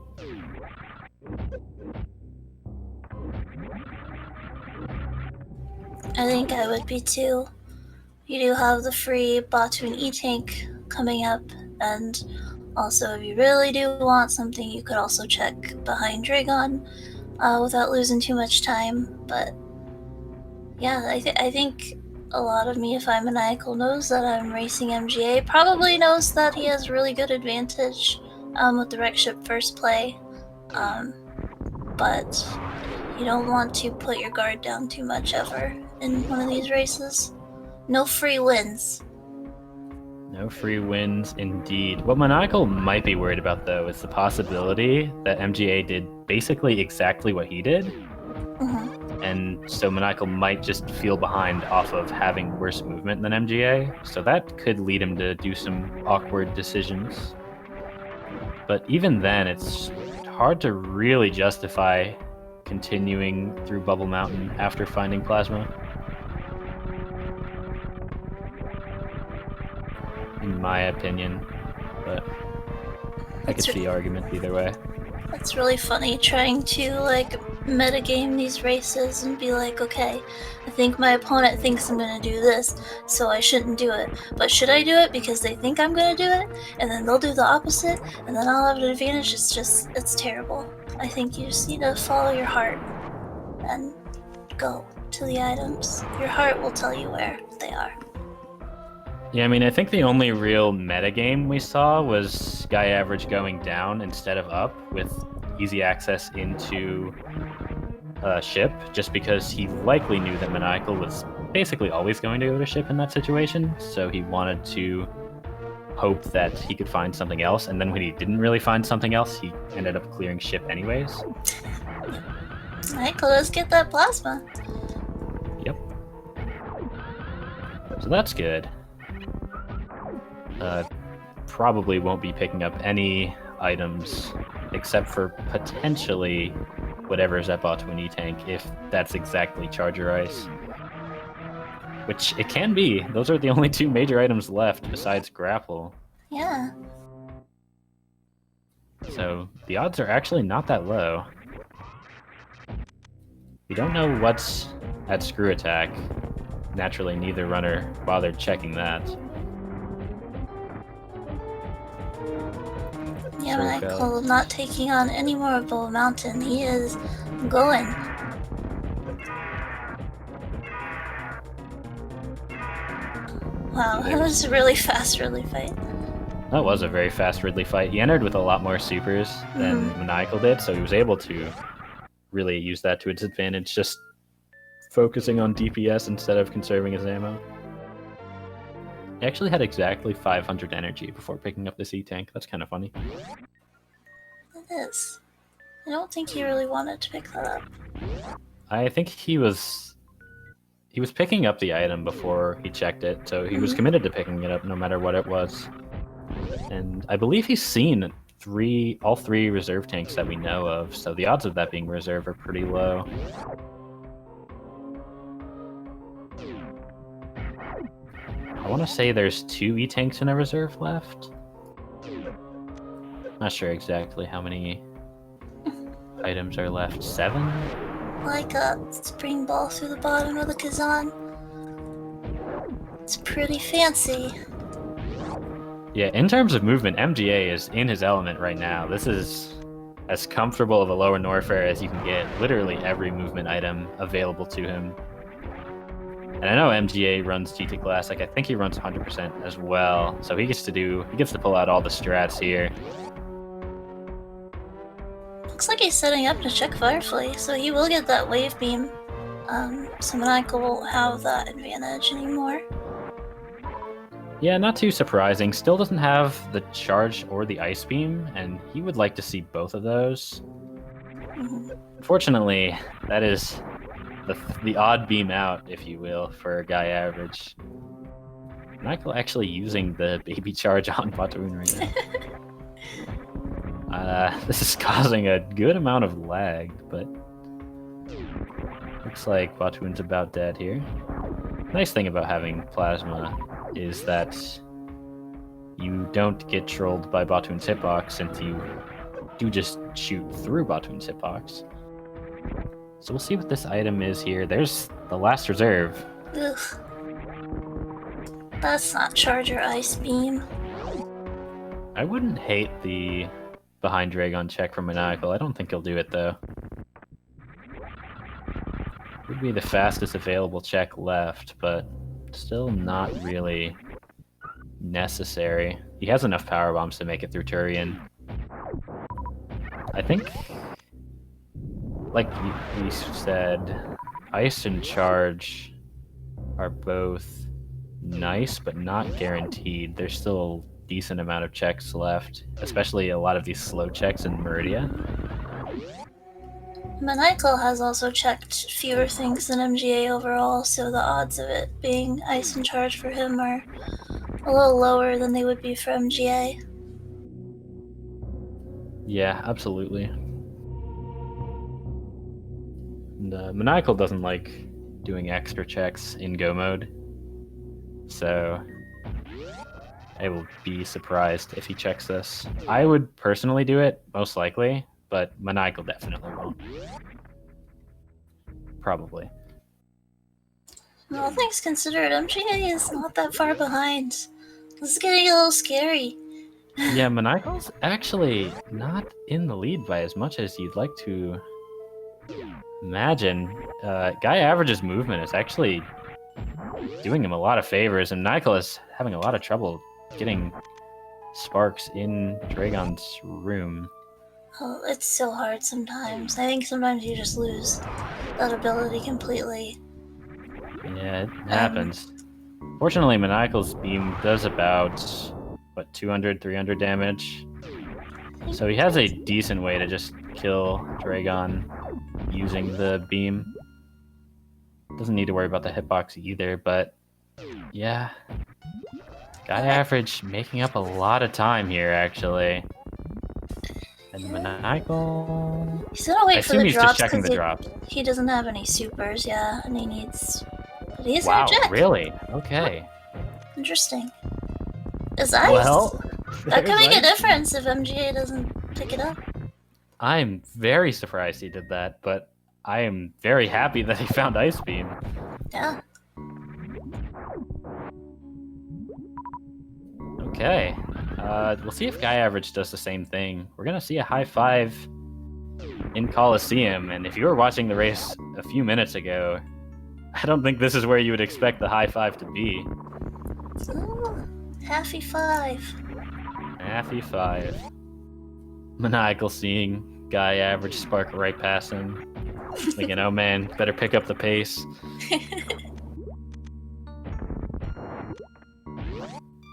I think I would be too. You do have the free Batu E-Tank coming up, and also if you really do want something, you could also check behind Dragon without losing too much time. But yeah, I think a lot of me, if I'm Maniacal, knows that I'm racing MGA, probably knows that he has really good advantage with the wreck ship first play, but you don't want to put your guard down too much ever in one of these races. No free wins. No free wins, indeed. What Maniacal might be worried about, though, is the possibility that MGA did basically exactly what he did. And so Maniacal might just feel behind off of having worse movement than MGA. So that could lead him to do some awkward decisions. But even then, it's hard to really justify continuing through Bubble Mountain after finding plasma. In my opinion, but I could see arguments either way. That's really funny, trying to like metagame these races and be like, okay, I think my opponent thinks I'm gonna do this, so I shouldn't do it. But should I do it because they think I'm gonna do it? And then they'll do the opposite, and then I'll have an advantage. It's terrible. I think you just need to follow your heart and go to the items. Your heart will tell you where they are. Yeah, I mean, I think the only real metagame we saw was Guy Average going down instead of up with easy access into ship, just because he likely knew that Maniacal was basically always going to go to ship in that situation, so he wanted to hope that he could find something else, and then when he didn't really find something else, he ended up clearing ship anyways. Michael, let's get that plasma. Yep. So that's good. Probably won't be picking up any items except for potentially whatever's at Botwin E-Tank, if that's exactly Charger Ice. Which it can be. Those are the only two major items left besides Grapple. Yeah. So the odds are actually not that low. We don't know what's at Screw Attack. Naturally, neither runner bothered checking that. Yeah, Michael not taking on any more of Bull Mountain. He is going. Wow, that was a really fast Ridley fight. That was a very fast Ridley fight. He entered with a lot more supers than Maniacal did, so he was able to really use that to its advantage, just focusing on DPS instead of conserving his ammo. He actually had exactly 500 energy before picking up this E-Tank. That's kind of funny. It is. I don't think he really wanted to pick that up. I think he was picking up the item before he checked it, so he was committed to picking it up no matter what it was. And I believe he's seen all three reserve tanks that we know of, so the odds of that being reserve are pretty low. I want to say there's 2 E-Tanks in a reserve left. Not sure exactly how many items are left. 7? Like a spring ball through the bottom of the Kazan. It's pretty fancy. Yeah, in terms of movement, MGA is in his element right now. This is as comfortable of a lower Norfair as you can get. Literally every movement item available to him. And I know MGA runs GT Classic. I think he runs 100% as well. So he gets to pull out all the strats here. Looks like he's setting up to check Firefly, so he will get that wave beam. So Maniacal won't have that advantage anymore. Yeah, not too surprising. Still doesn't have the charge or the ice beam, and he would like to see both of those. Unfortunately, that is the odd beam out, if you will, for a Guy Average. Michael actually using the baby charge on Batoon right now. This is causing a good amount of lag, but looks like Batoon's about dead here. Nice thing about having Plasma is that you don't get trolled by Batoon's hitbox, since you do just shoot through Batoon's hitbox. So we'll see what this item is here. There's the last reserve. Ugh. That's not Charger Ice Beam. I wouldn't hate the behind Dragon check from Maniacal. I don't think he'll do it, though. Would be the fastest available check left, but still not really necessary. He has enough power bombs to make it through Turian. I think, like we said, Ice and Charge are both nice, but not guaranteed. There's still a decent amount of checks left, especially a lot of these slow checks in Meridia. Maniacal has also checked fewer things than MGA overall, so the odds of it being Ice and Charge for him are a little lower than they would be for MGA. Yeah, absolutely. And, Maniacal doesn't like doing extra checks in Go mode, so I will be surprised if he checks this. I would personally do it, most likely, but Maniacal definitely won't. Probably. All things considered, MGA is not that far behind. This is getting a little scary. Yeah, Maniacal's actually not in the lead by as much as you'd like to imagine. Guy Average's movement is actually doing him a lot of favors, and Michael is having a lot of trouble getting sparks in Dragon's room. Oh, it's so hard sometimes. I think sometimes you just lose that ability completely. Yeah, it happens. Fortunately, Maniacal's beam does about, what, 200, 300 damage? So he has a decent way to just kill Dragon using the beam. Doesn't need to worry about the hitbox either, but yeah. Guy average making up a lot of time here, actually. And Maniacal... He's gonna wait for the he's drops just checking the because drops. he doesn't have any supers, yeah, and he needs... But he's Wow, gonna check. really? Okay. Interesting. Is ice? Well, that could make ice. a difference if MGA doesn't pick it up. I'm very surprised he did that, but I am very happy that he found Ice Beam. Yeah. Okay. We'll see if Guy Average does the same thing. We're going to see a high five in Coliseum, and if you were watching the race a few minutes ago, I don't think this is where you would expect the high five to be. Ooh, halfy five. Halfy five. Maniacal seeing Guy Average spark right past him. Thinking, oh man, better pick up the pace.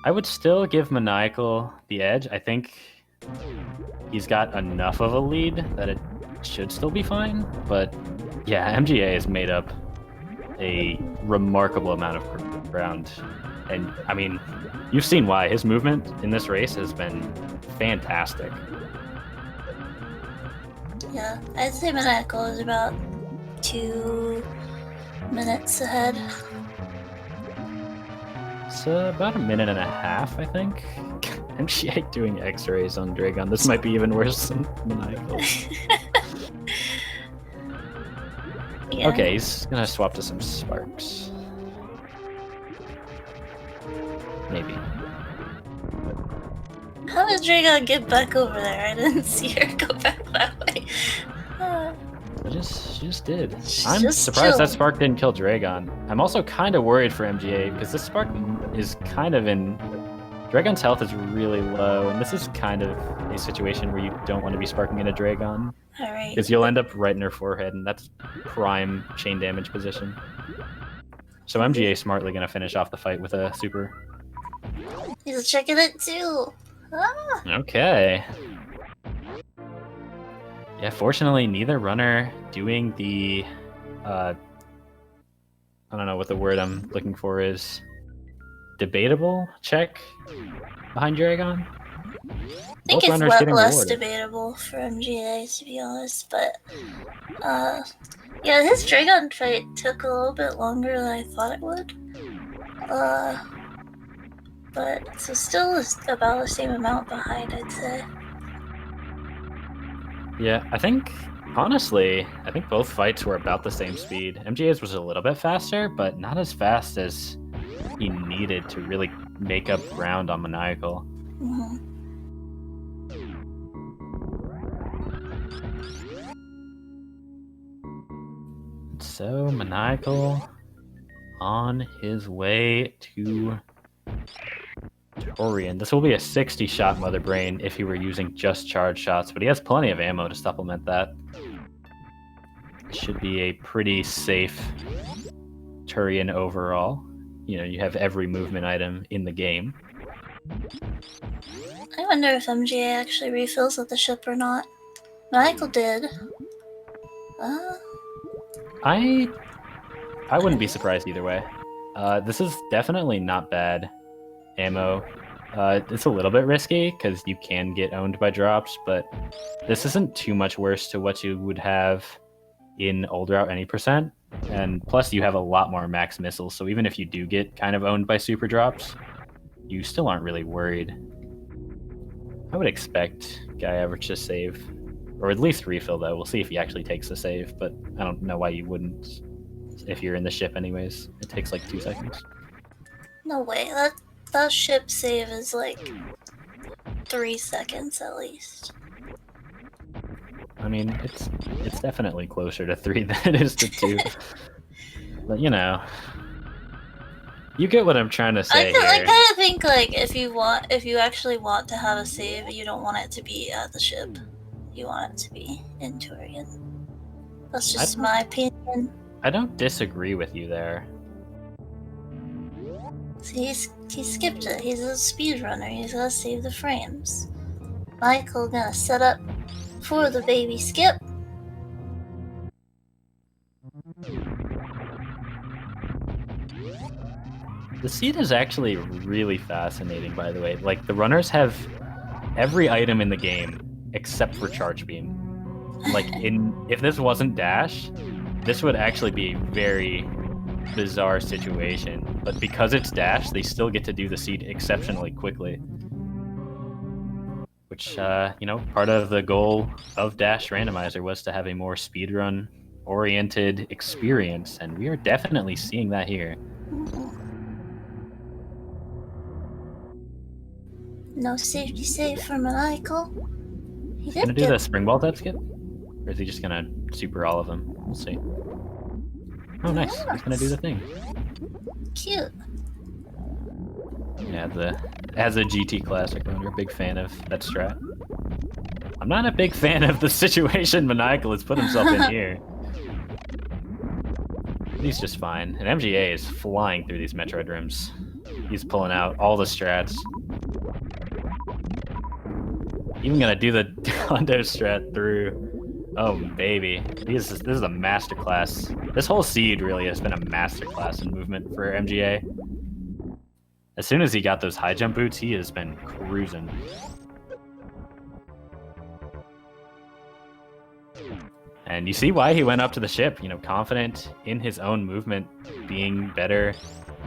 I would still give Maniacal the edge. I think he's got enough of a lead that it should still be fine. But yeah, MGA has made up a remarkable amount of ground. And I mean, you've seen why. His movement in this race has been fantastic. Yeah, I'd say Maniacal is about 2 minutes ahead. It's about a minute and a half, I think. MGA doing X-rays on Dragon. This might be even worse than Maniacal. Yeah. Okay, he's gonna swap to some sparks. Maybe. How did Dragon get back over there? I didn't see her go back that way. She just did. She's I'm just surprised that chilling. spark didn't kill Dragon. I'm also kind of worried for MGA because this spark is kind of in... Dragon's health is really low, and this is kind of a situation where you don't want to be sparking into Dragon. Alright. Because you'll end up right in her forehead, and that's prime chain damage position. So MGA smartly going to finish off the fight with a super. He's checking it too. Ah. Okay. Yeah, fortunately, neither runner doing the, I don't know what the word I'm looking for is, debatable check behind Dragon. I think it's less debatable for MGA, to be honest, but, yeah, his Dragon fight took a little bit longer than I thought it would. But, so still about the same amount behind, I'd say. Yeah, I think both fights were about the same speed. MGA's was a little bit faster, but not as fast as he needed to really make up ground on Maniacal. Mm-hmm. So, Maniacal on his way to Torian. This will be a 60-shot Mother Brain if he were using just charge shots, but he has plenty of ammo to supplement that. Should be a pretty safe Turian overall. You know, you have every movement item in the game. I wonder if MGA actually refills with the ship or not. Michael did. I wouldn't be surprised either way. This is definitely not bad ammo. It's a little bit risky because you can get owned by drops, but this isn't too much worse to what you would have in Old Route any percent. And plus you have a lot more max missiles, so even if you do get kind of owned by super drops, you still aren't really worried. I would expect Guy Average to save, or at least refill though. We'll see if he actually takes the save, but I don't know why you wouldn't if you're in the ship anyways. It takes like 2 seconds. No way, that ship save is like 3 seconds at least. I mean, it's definitely closer to 3 than it is to 2. But you know, You get what I'm trying to say I here. kind of think like if you actually want to have a save, you don't want it to be at the ship. You want it to be in Turian. That's just my opinion. I don't disagree with you there. See, he skipped it. He's a speedrunner. He's gotta save the frames. Michael gonna set up for the baby skip. The seed is actually really fascinating, by the way. Like, the runners have every item in the game except for Charge Beam. Like, if this wasn't Dash, this would actually be a very bizarre situation. But because it's Dash, they still get to do the seed exceptionally quickly. Which, you know, part of the goal of Dash Randomizer was to have a more speedrun-oriented experience, and we are definitely seeing that here. No safety save for Michael. He did Gonna do the spring ball depth skip? Or is he just gonna super all of them? We'll see. Oh, nice. He's gonna do the thing. Cute. Yeah, as a GT Classic owner, big fan of that strat. I'm not a big fan of the situation Maniacal has put himself in here. He's just fine. And MGA is flying through these Metroid rims. He's pulling out all the strats. Even gonna do the Hondo strat through. Oh, baby. This is a masterclass. This whole seed really has been a masterclass in movement for MGA. As soon as he got those high jump boots, he has been cruising. And you see why he went up to the ship, you know, confident in his own movement, being better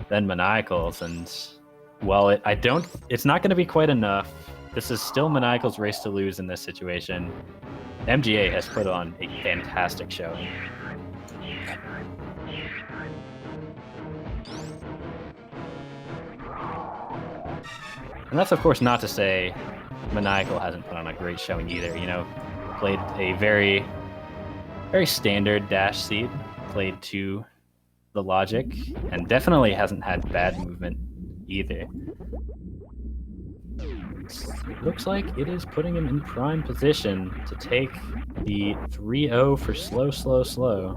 than Maniacal's. And, well, it's not going to be quite enough. This is still Maniacal's race to lose in this situation. MGA has put on a fantastic showing. And that's, of course, not to say Maniacal hasn't put on a great showing either. You know, played a very, very standard dash seed, played to the logic, and definitely hasn't had bad movement either. It looks like it is putting him in prime position to take the 3-0 for slow.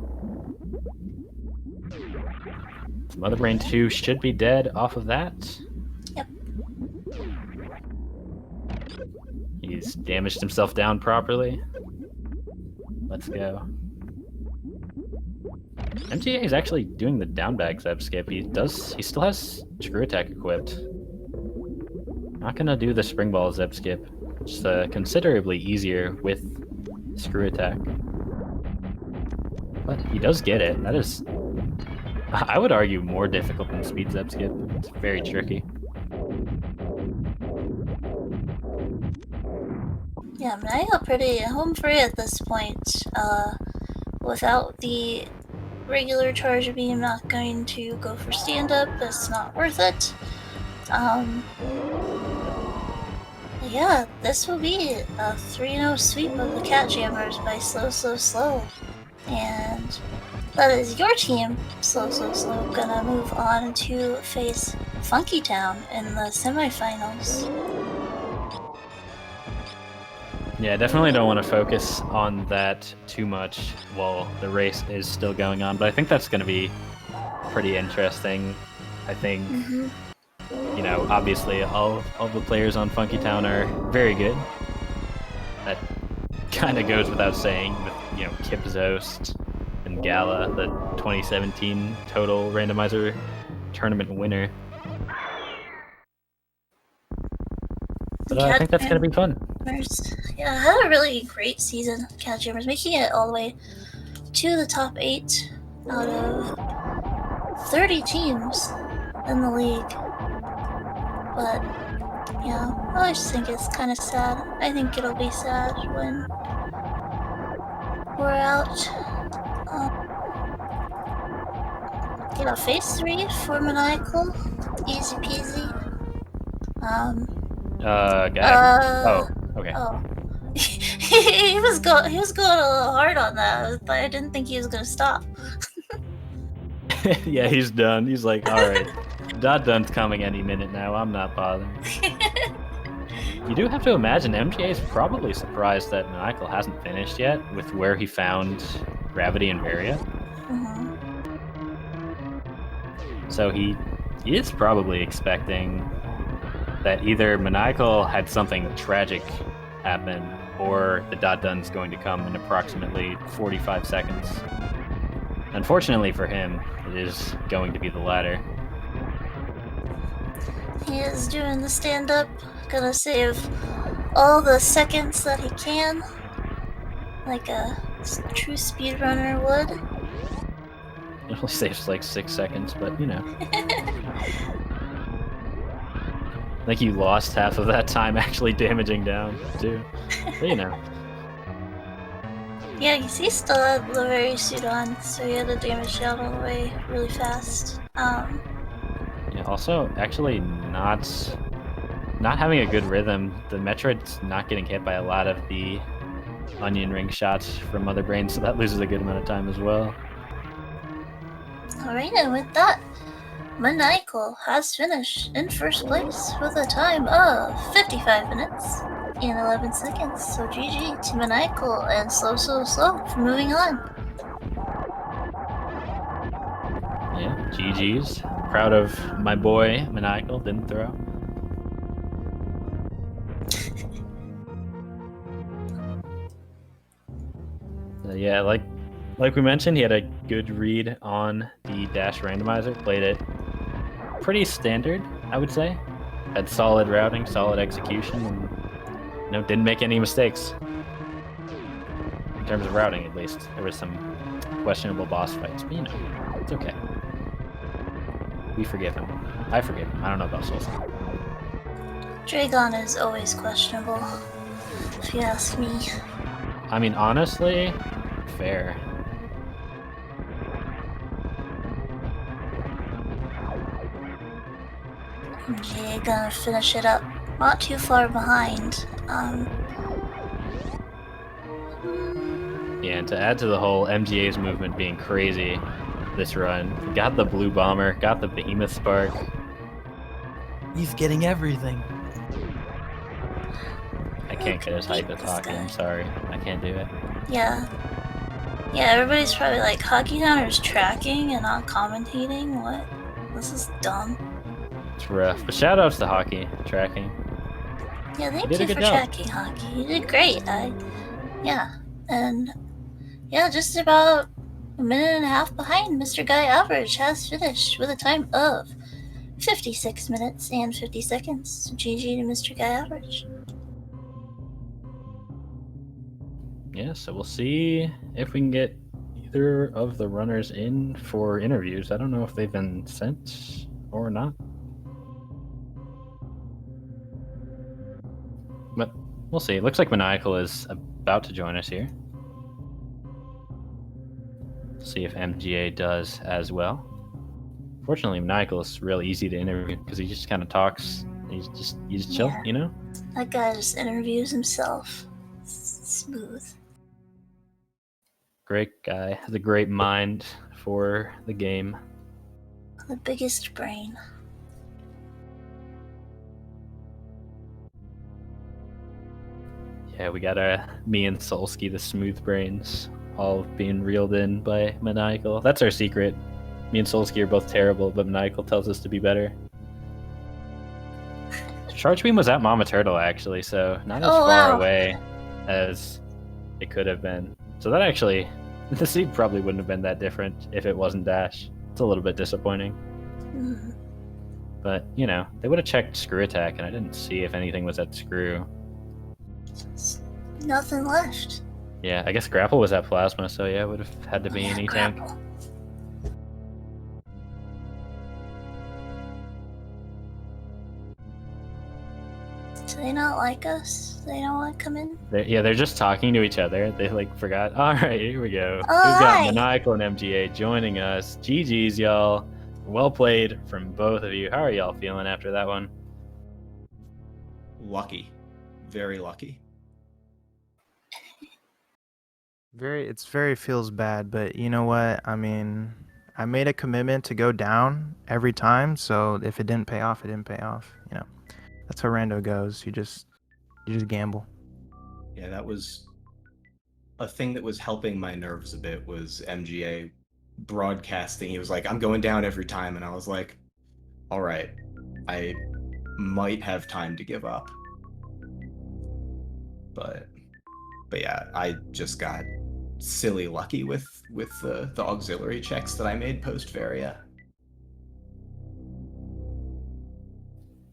Mother Brain 2 should be dead off of that. Yep. He's damaged himself down properly. Let's go. MTA is actually doing the down bag zeb skip. He still has screw attack equipped. Not gonna do the spring ball zeb skip, which is considerably easier with screw attack. But he does get it. That is, I would argue, more difficult than speed zeb skip. It's very tricky. Yeah, I mean, I got pretty home free at this point. Without the regular charge beam, not going to go for stand-up. It's not worth it. Yeah, this will be a 3-0 sweep of the catJAMMERS by slow. And that is your team, slow, gonna move on to face Funky Town in the semifinals. Yeah, definitely don't want to focus on that too much while the race is still going on, but I think that's going to be pretty interesting. I think, you know, obviously all the players on Funky Town are very good. That kind of goes without saying with, you know, Kip Zost and Gala, the 2017 total randomizer tournament winner. But I think that's going to be fun. Yeah, I had a really great season, catJAMMERS, making it all the way to the top 8 out of 30 teams in the league. But, yeah, I just think it's kind of sad. I think it'll be sad when we're out. You know, phase 3 for Maniacal, easy peasy. Oh, okay. Oh. he was going a little hard on that, but I didn't think he was gonna stop. Yeah, he's done. He's like, all right, dot dun's coming any minute now. I'm not bothered. You do have to imagine MGA is probably surprised that Michael hasn't finished yet with where he found Gravity and Varia. So he is probably expecting that either Maniacal had something tragic happen or the dot dun's going to come in approximately 45 seconds. Unfortunately for him, it is going to be the latter. He is doing the stand-up, gonna save all the seconds that he can, like a true speedrunner would. It only saves like 6 seconds, but you know. I think you lost half of that time actually damaging down, too. But you know. Yeah, he still had the very suit on, so he had to damage down all the way really fast. Yeah, also, actually not having a good rhythm. The Metroid's not getting hit by a lot of the onion ring shots from Mother Brain, so that loses a good amount of time as well. Alright, and with that, Maniacal has finished in first place with a time of 55 minutes and 11 seconds. So GG to Maniacal and Slow for moving on. Yeah, GG's. Proud of my boy, Maniacal, didn't throw. Yeah, like we mentioned, he had a good read on the dash randomizer. Played it pretty standard, I would say. Had solid routing, solid execution, and didn't make any mistakes. In terms of routing, at least. There was some questionable boss fights, but it's okay. We forgive him. I forgive him. I don't know about Souls. Dragon is always questionable, if you ask me. I mean, honestly, fair. Okay, gonna finish it up. Not too far behind. Yeah, and to add to the whole MGA's movement being crazy this run, got the Blue Bomber, got the Behemoth Spark. He's getting everything. I can't get as hype as Hockey, I'm sorry. I can't do it. Yeah. Yeah, everybody's probably like, Hockey Counter's tracking and not commentating? What? This is dumb. It's rough. But shoutouts to Hockey tracking. Yeah, thank you for tracking, Hockey. You did great. Yeah. And yeah, just about a minute and a half behind Mr. Guy Average has finished with a time of 56 minutes and 50 seconds. GG to Mr. Guy Average. Yeah, so we'll see if we can get either of the runners in for interviews. I don't know if they've been sent or not. But we'll see. It looks like Maniacal is about to join us here. See if MGA does as well. Fortunately, Maniacal is really easy to interview because he just kind of talks. He's just chill, yeah. That guy just interviews himself. Smooth. Great guy. Has a great mind for the game. The biggest brain. Yeah, we got me and Solsky, the smooth brains, all being reeled in by Maniacal. That's our secret. Me and Solsky are both terrible, but Maniacal tells us to be better. Charge Beam was at Mama Turtle, actually, so not as far away as it could have been. So that actually, the seed probably wouldn't have been that different if it wasn't Dash. It's a little bit disappointing. Mm-hmm. But, they would have checked Screw Attack, and I didn't see if anything was at Screw. Nothing left. Yeah, I guess Grapple was at Plasma, so yeah, it would have had to be an E-Tank. Do they not like us? They don't want to come in? They're just talking to each other. They forgot. All right, here we go. We've got Maniacal and MGA joining us. GG's, y'all. Well played from both of you. How are y'all feeling after that one? Lucky. Very lucky. It very feels bad, but you know what? I mean, I made a commitment to go down every time, so if it didn't pay off, it didn't pay off. You know, that's how rando goes. You just gamble. Yeah, that was a thing that was helping my nerves a bit was MGA broadcasting. He was like, "I'm going down every time," and I was like, "All right, I might have time to give up." But yeah, I just got silly lucky with the auxiliary checks that I made post Varia.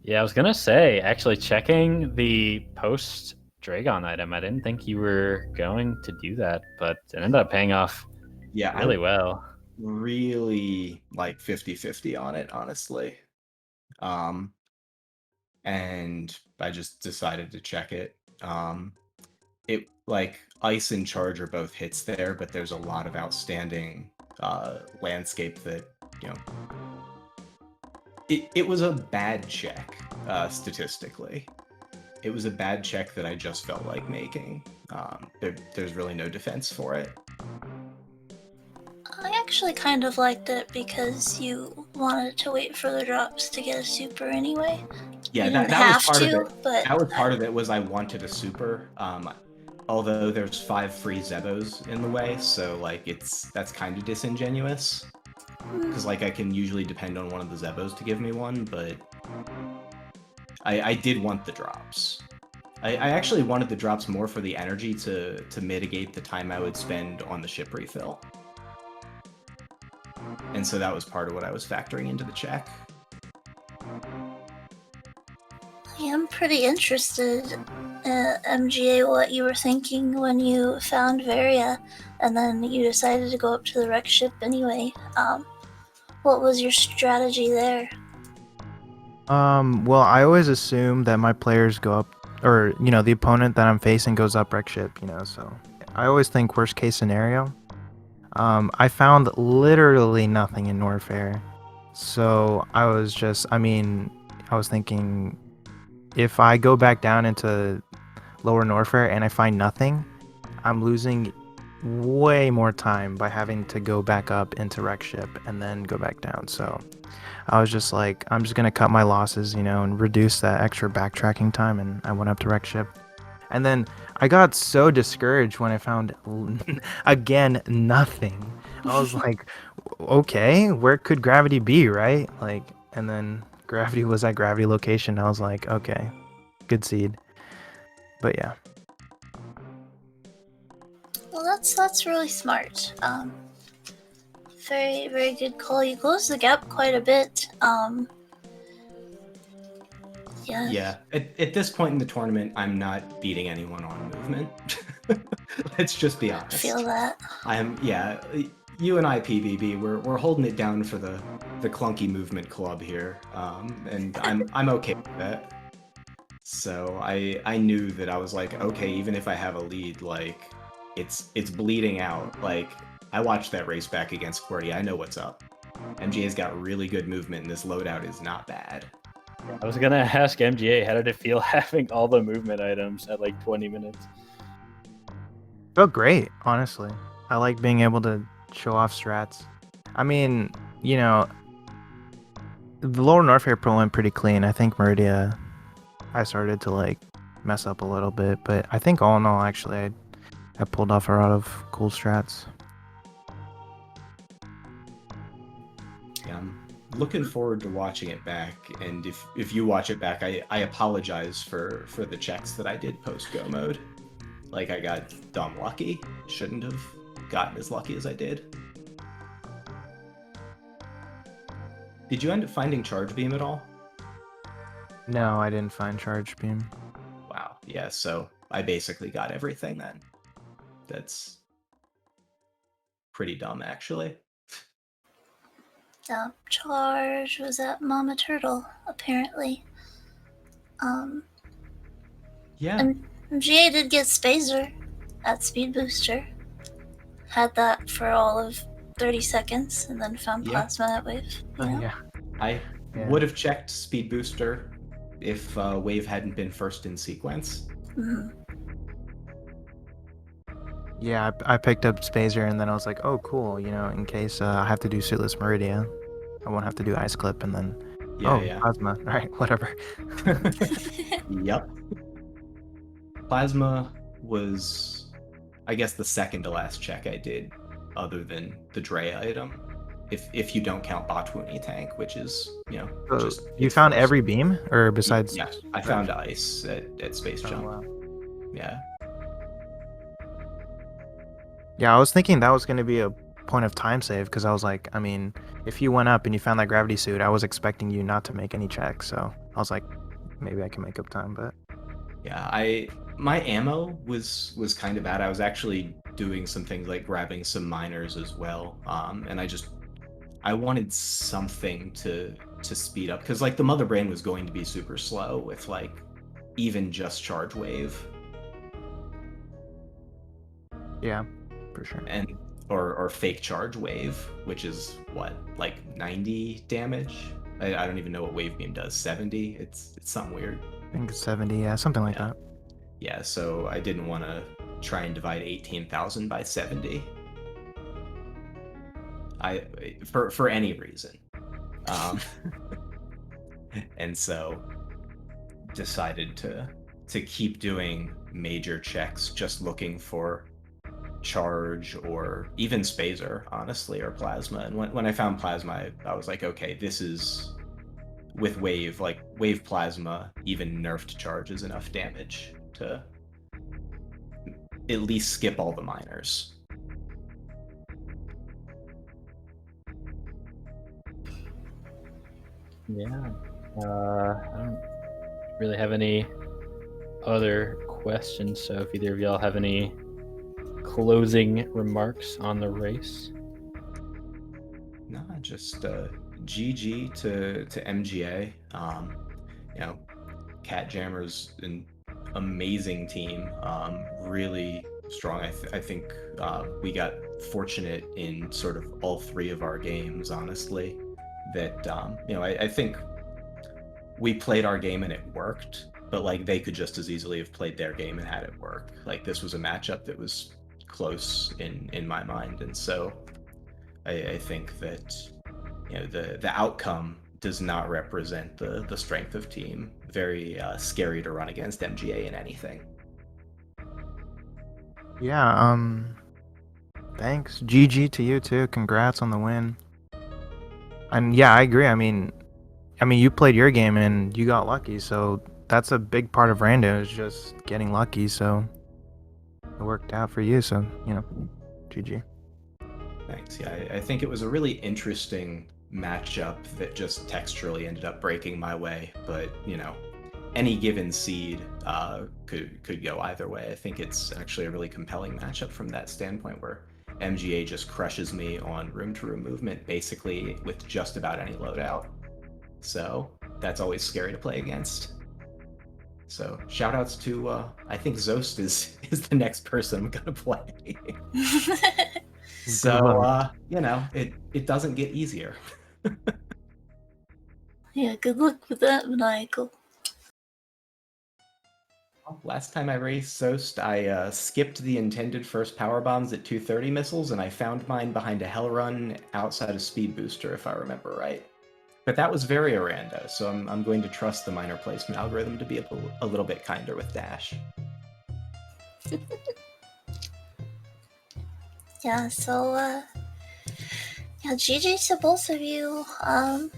Yeah, I was gonna say, actually checking the post Dragon item, I didn't think you were going to do that, but it ended up paying off Yeah, really I well. really like 50-50 on it, honestly. Um, and I just decided to check it. It like ice and charge are both hits there, but there's a lot of outstanding landscape that you know. It was a bad check statistically. It was a bad check that I just felt like making. There's really no defense for it. I actually kind of liked it because you wanted to wait for the drops to get a super anyway. Yeah, You didn't that was have part to, of it. but That was part of it was I wanted a super. Although there's 5 free Zebos in the way, so like that's kind of disingenuous. Because like I can usually depend on one of the Zebos to give me one, but I did want the drops. I actually wanted the drops more for the energy to mitigate the time I would spend on the ship refill. And so that was part of what I was factoring into the check. I am pretty interested, MGA, what you were thinking when you found Varia, and then you decided to go up to the wreck ship anyway. What was your strategy there? Well, I always assume that my players go up, or the opponent that I'm facing goes up wreck ship. So I always think worst case scenario. I found literally nothing in Norfair, so I was thinking, if I go back down into lower Norfair and I find nothing, I'm losing way more time by having to go back up into wreck ship and then go back down. So I was just like, I'm just gonna cut my losses, and reduce that extra backtracking time, and I went up to wreck ship. And then I got so discouraged when I found again nothing. I was like, okay, where could gravity be, right? Like, and then gravity was at gravity location. I was like, okay, good seed. But yeah. Well, that's really smart. Very, very good call. You closed the gap quite a bit. Yeah. Yeah, at this point in the tournament, I'm not beating anyone on movement. Let's just be honest. Feel that. You and I, PBB, we're holding it down for the clunky movement club here, and I'm okay with that. So I knew that I was like, okay, even if I have a lead, like it's bleeding out. Like I watched that race back against QWERTY. I know what's up. MGA's got really good movement, and this loadout is not bad. I was gonna ask MGA, how did it feel having all the movement items at like 20 minutes? Felt great, honestly. I like being able to show off strats. I mean, the lower Norfair pro went pretty clean. I think Meridia, I started to like mess up a little bit, but I think all in all, actually, I pulled off a lot of cool strats. Yeah, I'm looking forward to watching it back, and if you watch it back, I apologize for the checks that I did post go mode. Like I got dumb lucky. Shouldn't have gotten as lucky as I did. Did you end up finding charge beam at all? No, I didn't find charge beam. Wow. Yeah, so I basically got everything then. That's pretty dumb, actually. Charge was at Mama Turtle, apparently. Yeah. And GA did get Spazer at Speed Booster. Had that for all of 30 seconds, and then found Plasma at Wave. Yeah. I would have checked Speed Booster if Wave hadn't been first in sequence. Mm-hmm. Yeah, I picked up Spazer, and then I was like, oh, cool. You know, in case I have to do Suitless Meridia, I won't have to do Ice Clip, and then Yeah, Plasma. All right, whatever. Yep. Plasma was, I guess, the second to last check I did, other than the Dre item. If you don't count Botwoony tank, which is, So just you it's found first. every beam, or besides? Yes, I found ice at Space Oh, Jump. wow. Yeah. Yeah, I was thinking that was going to be a point of time save because I was like, I mean, if you went up and you found that gravity suit, I was expecting you not to make any checks. So I was like, maybe I can make up time, but Yeah, my ammo was kind of bad. I was actually doing some things like grabbing some miners as well. And I wanted something to speed up because like the Mother Brain was going to be super slow with like even just charge wave yeah, for sure. and or fake charge wave, which is what, like 90 damage. I don't even know what wave beam does. 70. It's something weird. I think it's 70, yeah, something like Yeah. that. Yeah, so I didn't want to try and divide 18,000 by 70. For any reason. And so decided to keep doing major checks, just looking for charge or even Spazer, honestly, or Plasma. And when I found Plasma, I was like, okay, this is with Wave, like Wave Plasma, even nerfed charge is enough damage to at least skip all the miners. Yeah. I don't really have any other questions, so if either of y'all have any closing remarks on the race. No, just GG to MGA. catJAMMERS, an amazing team, really strong. I think we got fortunate in sort of all three of our games, honestly. That I think we played our game and it worked, but like they could just as easily have played their game and had it work. Like this was a matchup that was close in my mind, and so I think that the outcome does not represent the strength of team. Very scary to run against MGA in anything. Yeah, thanks. GG to you too. Congrats on the win. And yeah, I agree. I mean, you played your game and you got lucky, so that's a big part of Rando is just getting lucky. So it worked out for you. So GG. Thanks. Yeah, I think it was a really interesting matchup that just texturally ended up breaking my way. But any given seed could go either way. I think it's actually a really compelling matchup from that standpoint, where MGA just crushes me on room-to-room movement, basically with just about any loadout. So that's always scary to play against. So shoutouts to I think Zost is the next person I'm gonna play. So it doesn't get easier. Yeah, good luck with that, Maniacal. Last time I raced Zost, I skipped the intended first power bombs at 230 missiles, and I found mine behind a hell run outside of Speed Booster, if I remember right. But that was very Rando, so I'm going to trust the miner placement algorithm to be a little bit kinder with Dash. Yeah, so yeah, GG to both of you.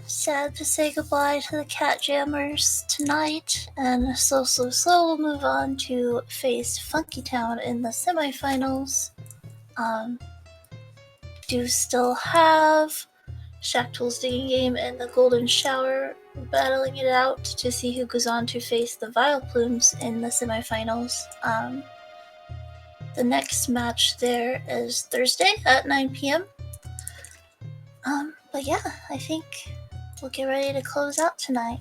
Sad to say goodbye to the catJAMMERS tonight, and slow we'll move on to face Funky Town in the semifinals. Do still have Shackle's Digging Game and the Golden Shower battling it out to see who goes on to face the Vile Plumes in the semifinals. The next match there is Thursday at 9 p.m. But yeah, I think we'll get ready to close out tonight.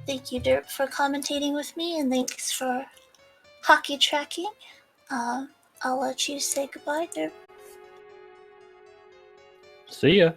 Thank you, Derp, for commentating with me, and thanks for hockey tracking. I'll let you say goodbye, Derp. See ya.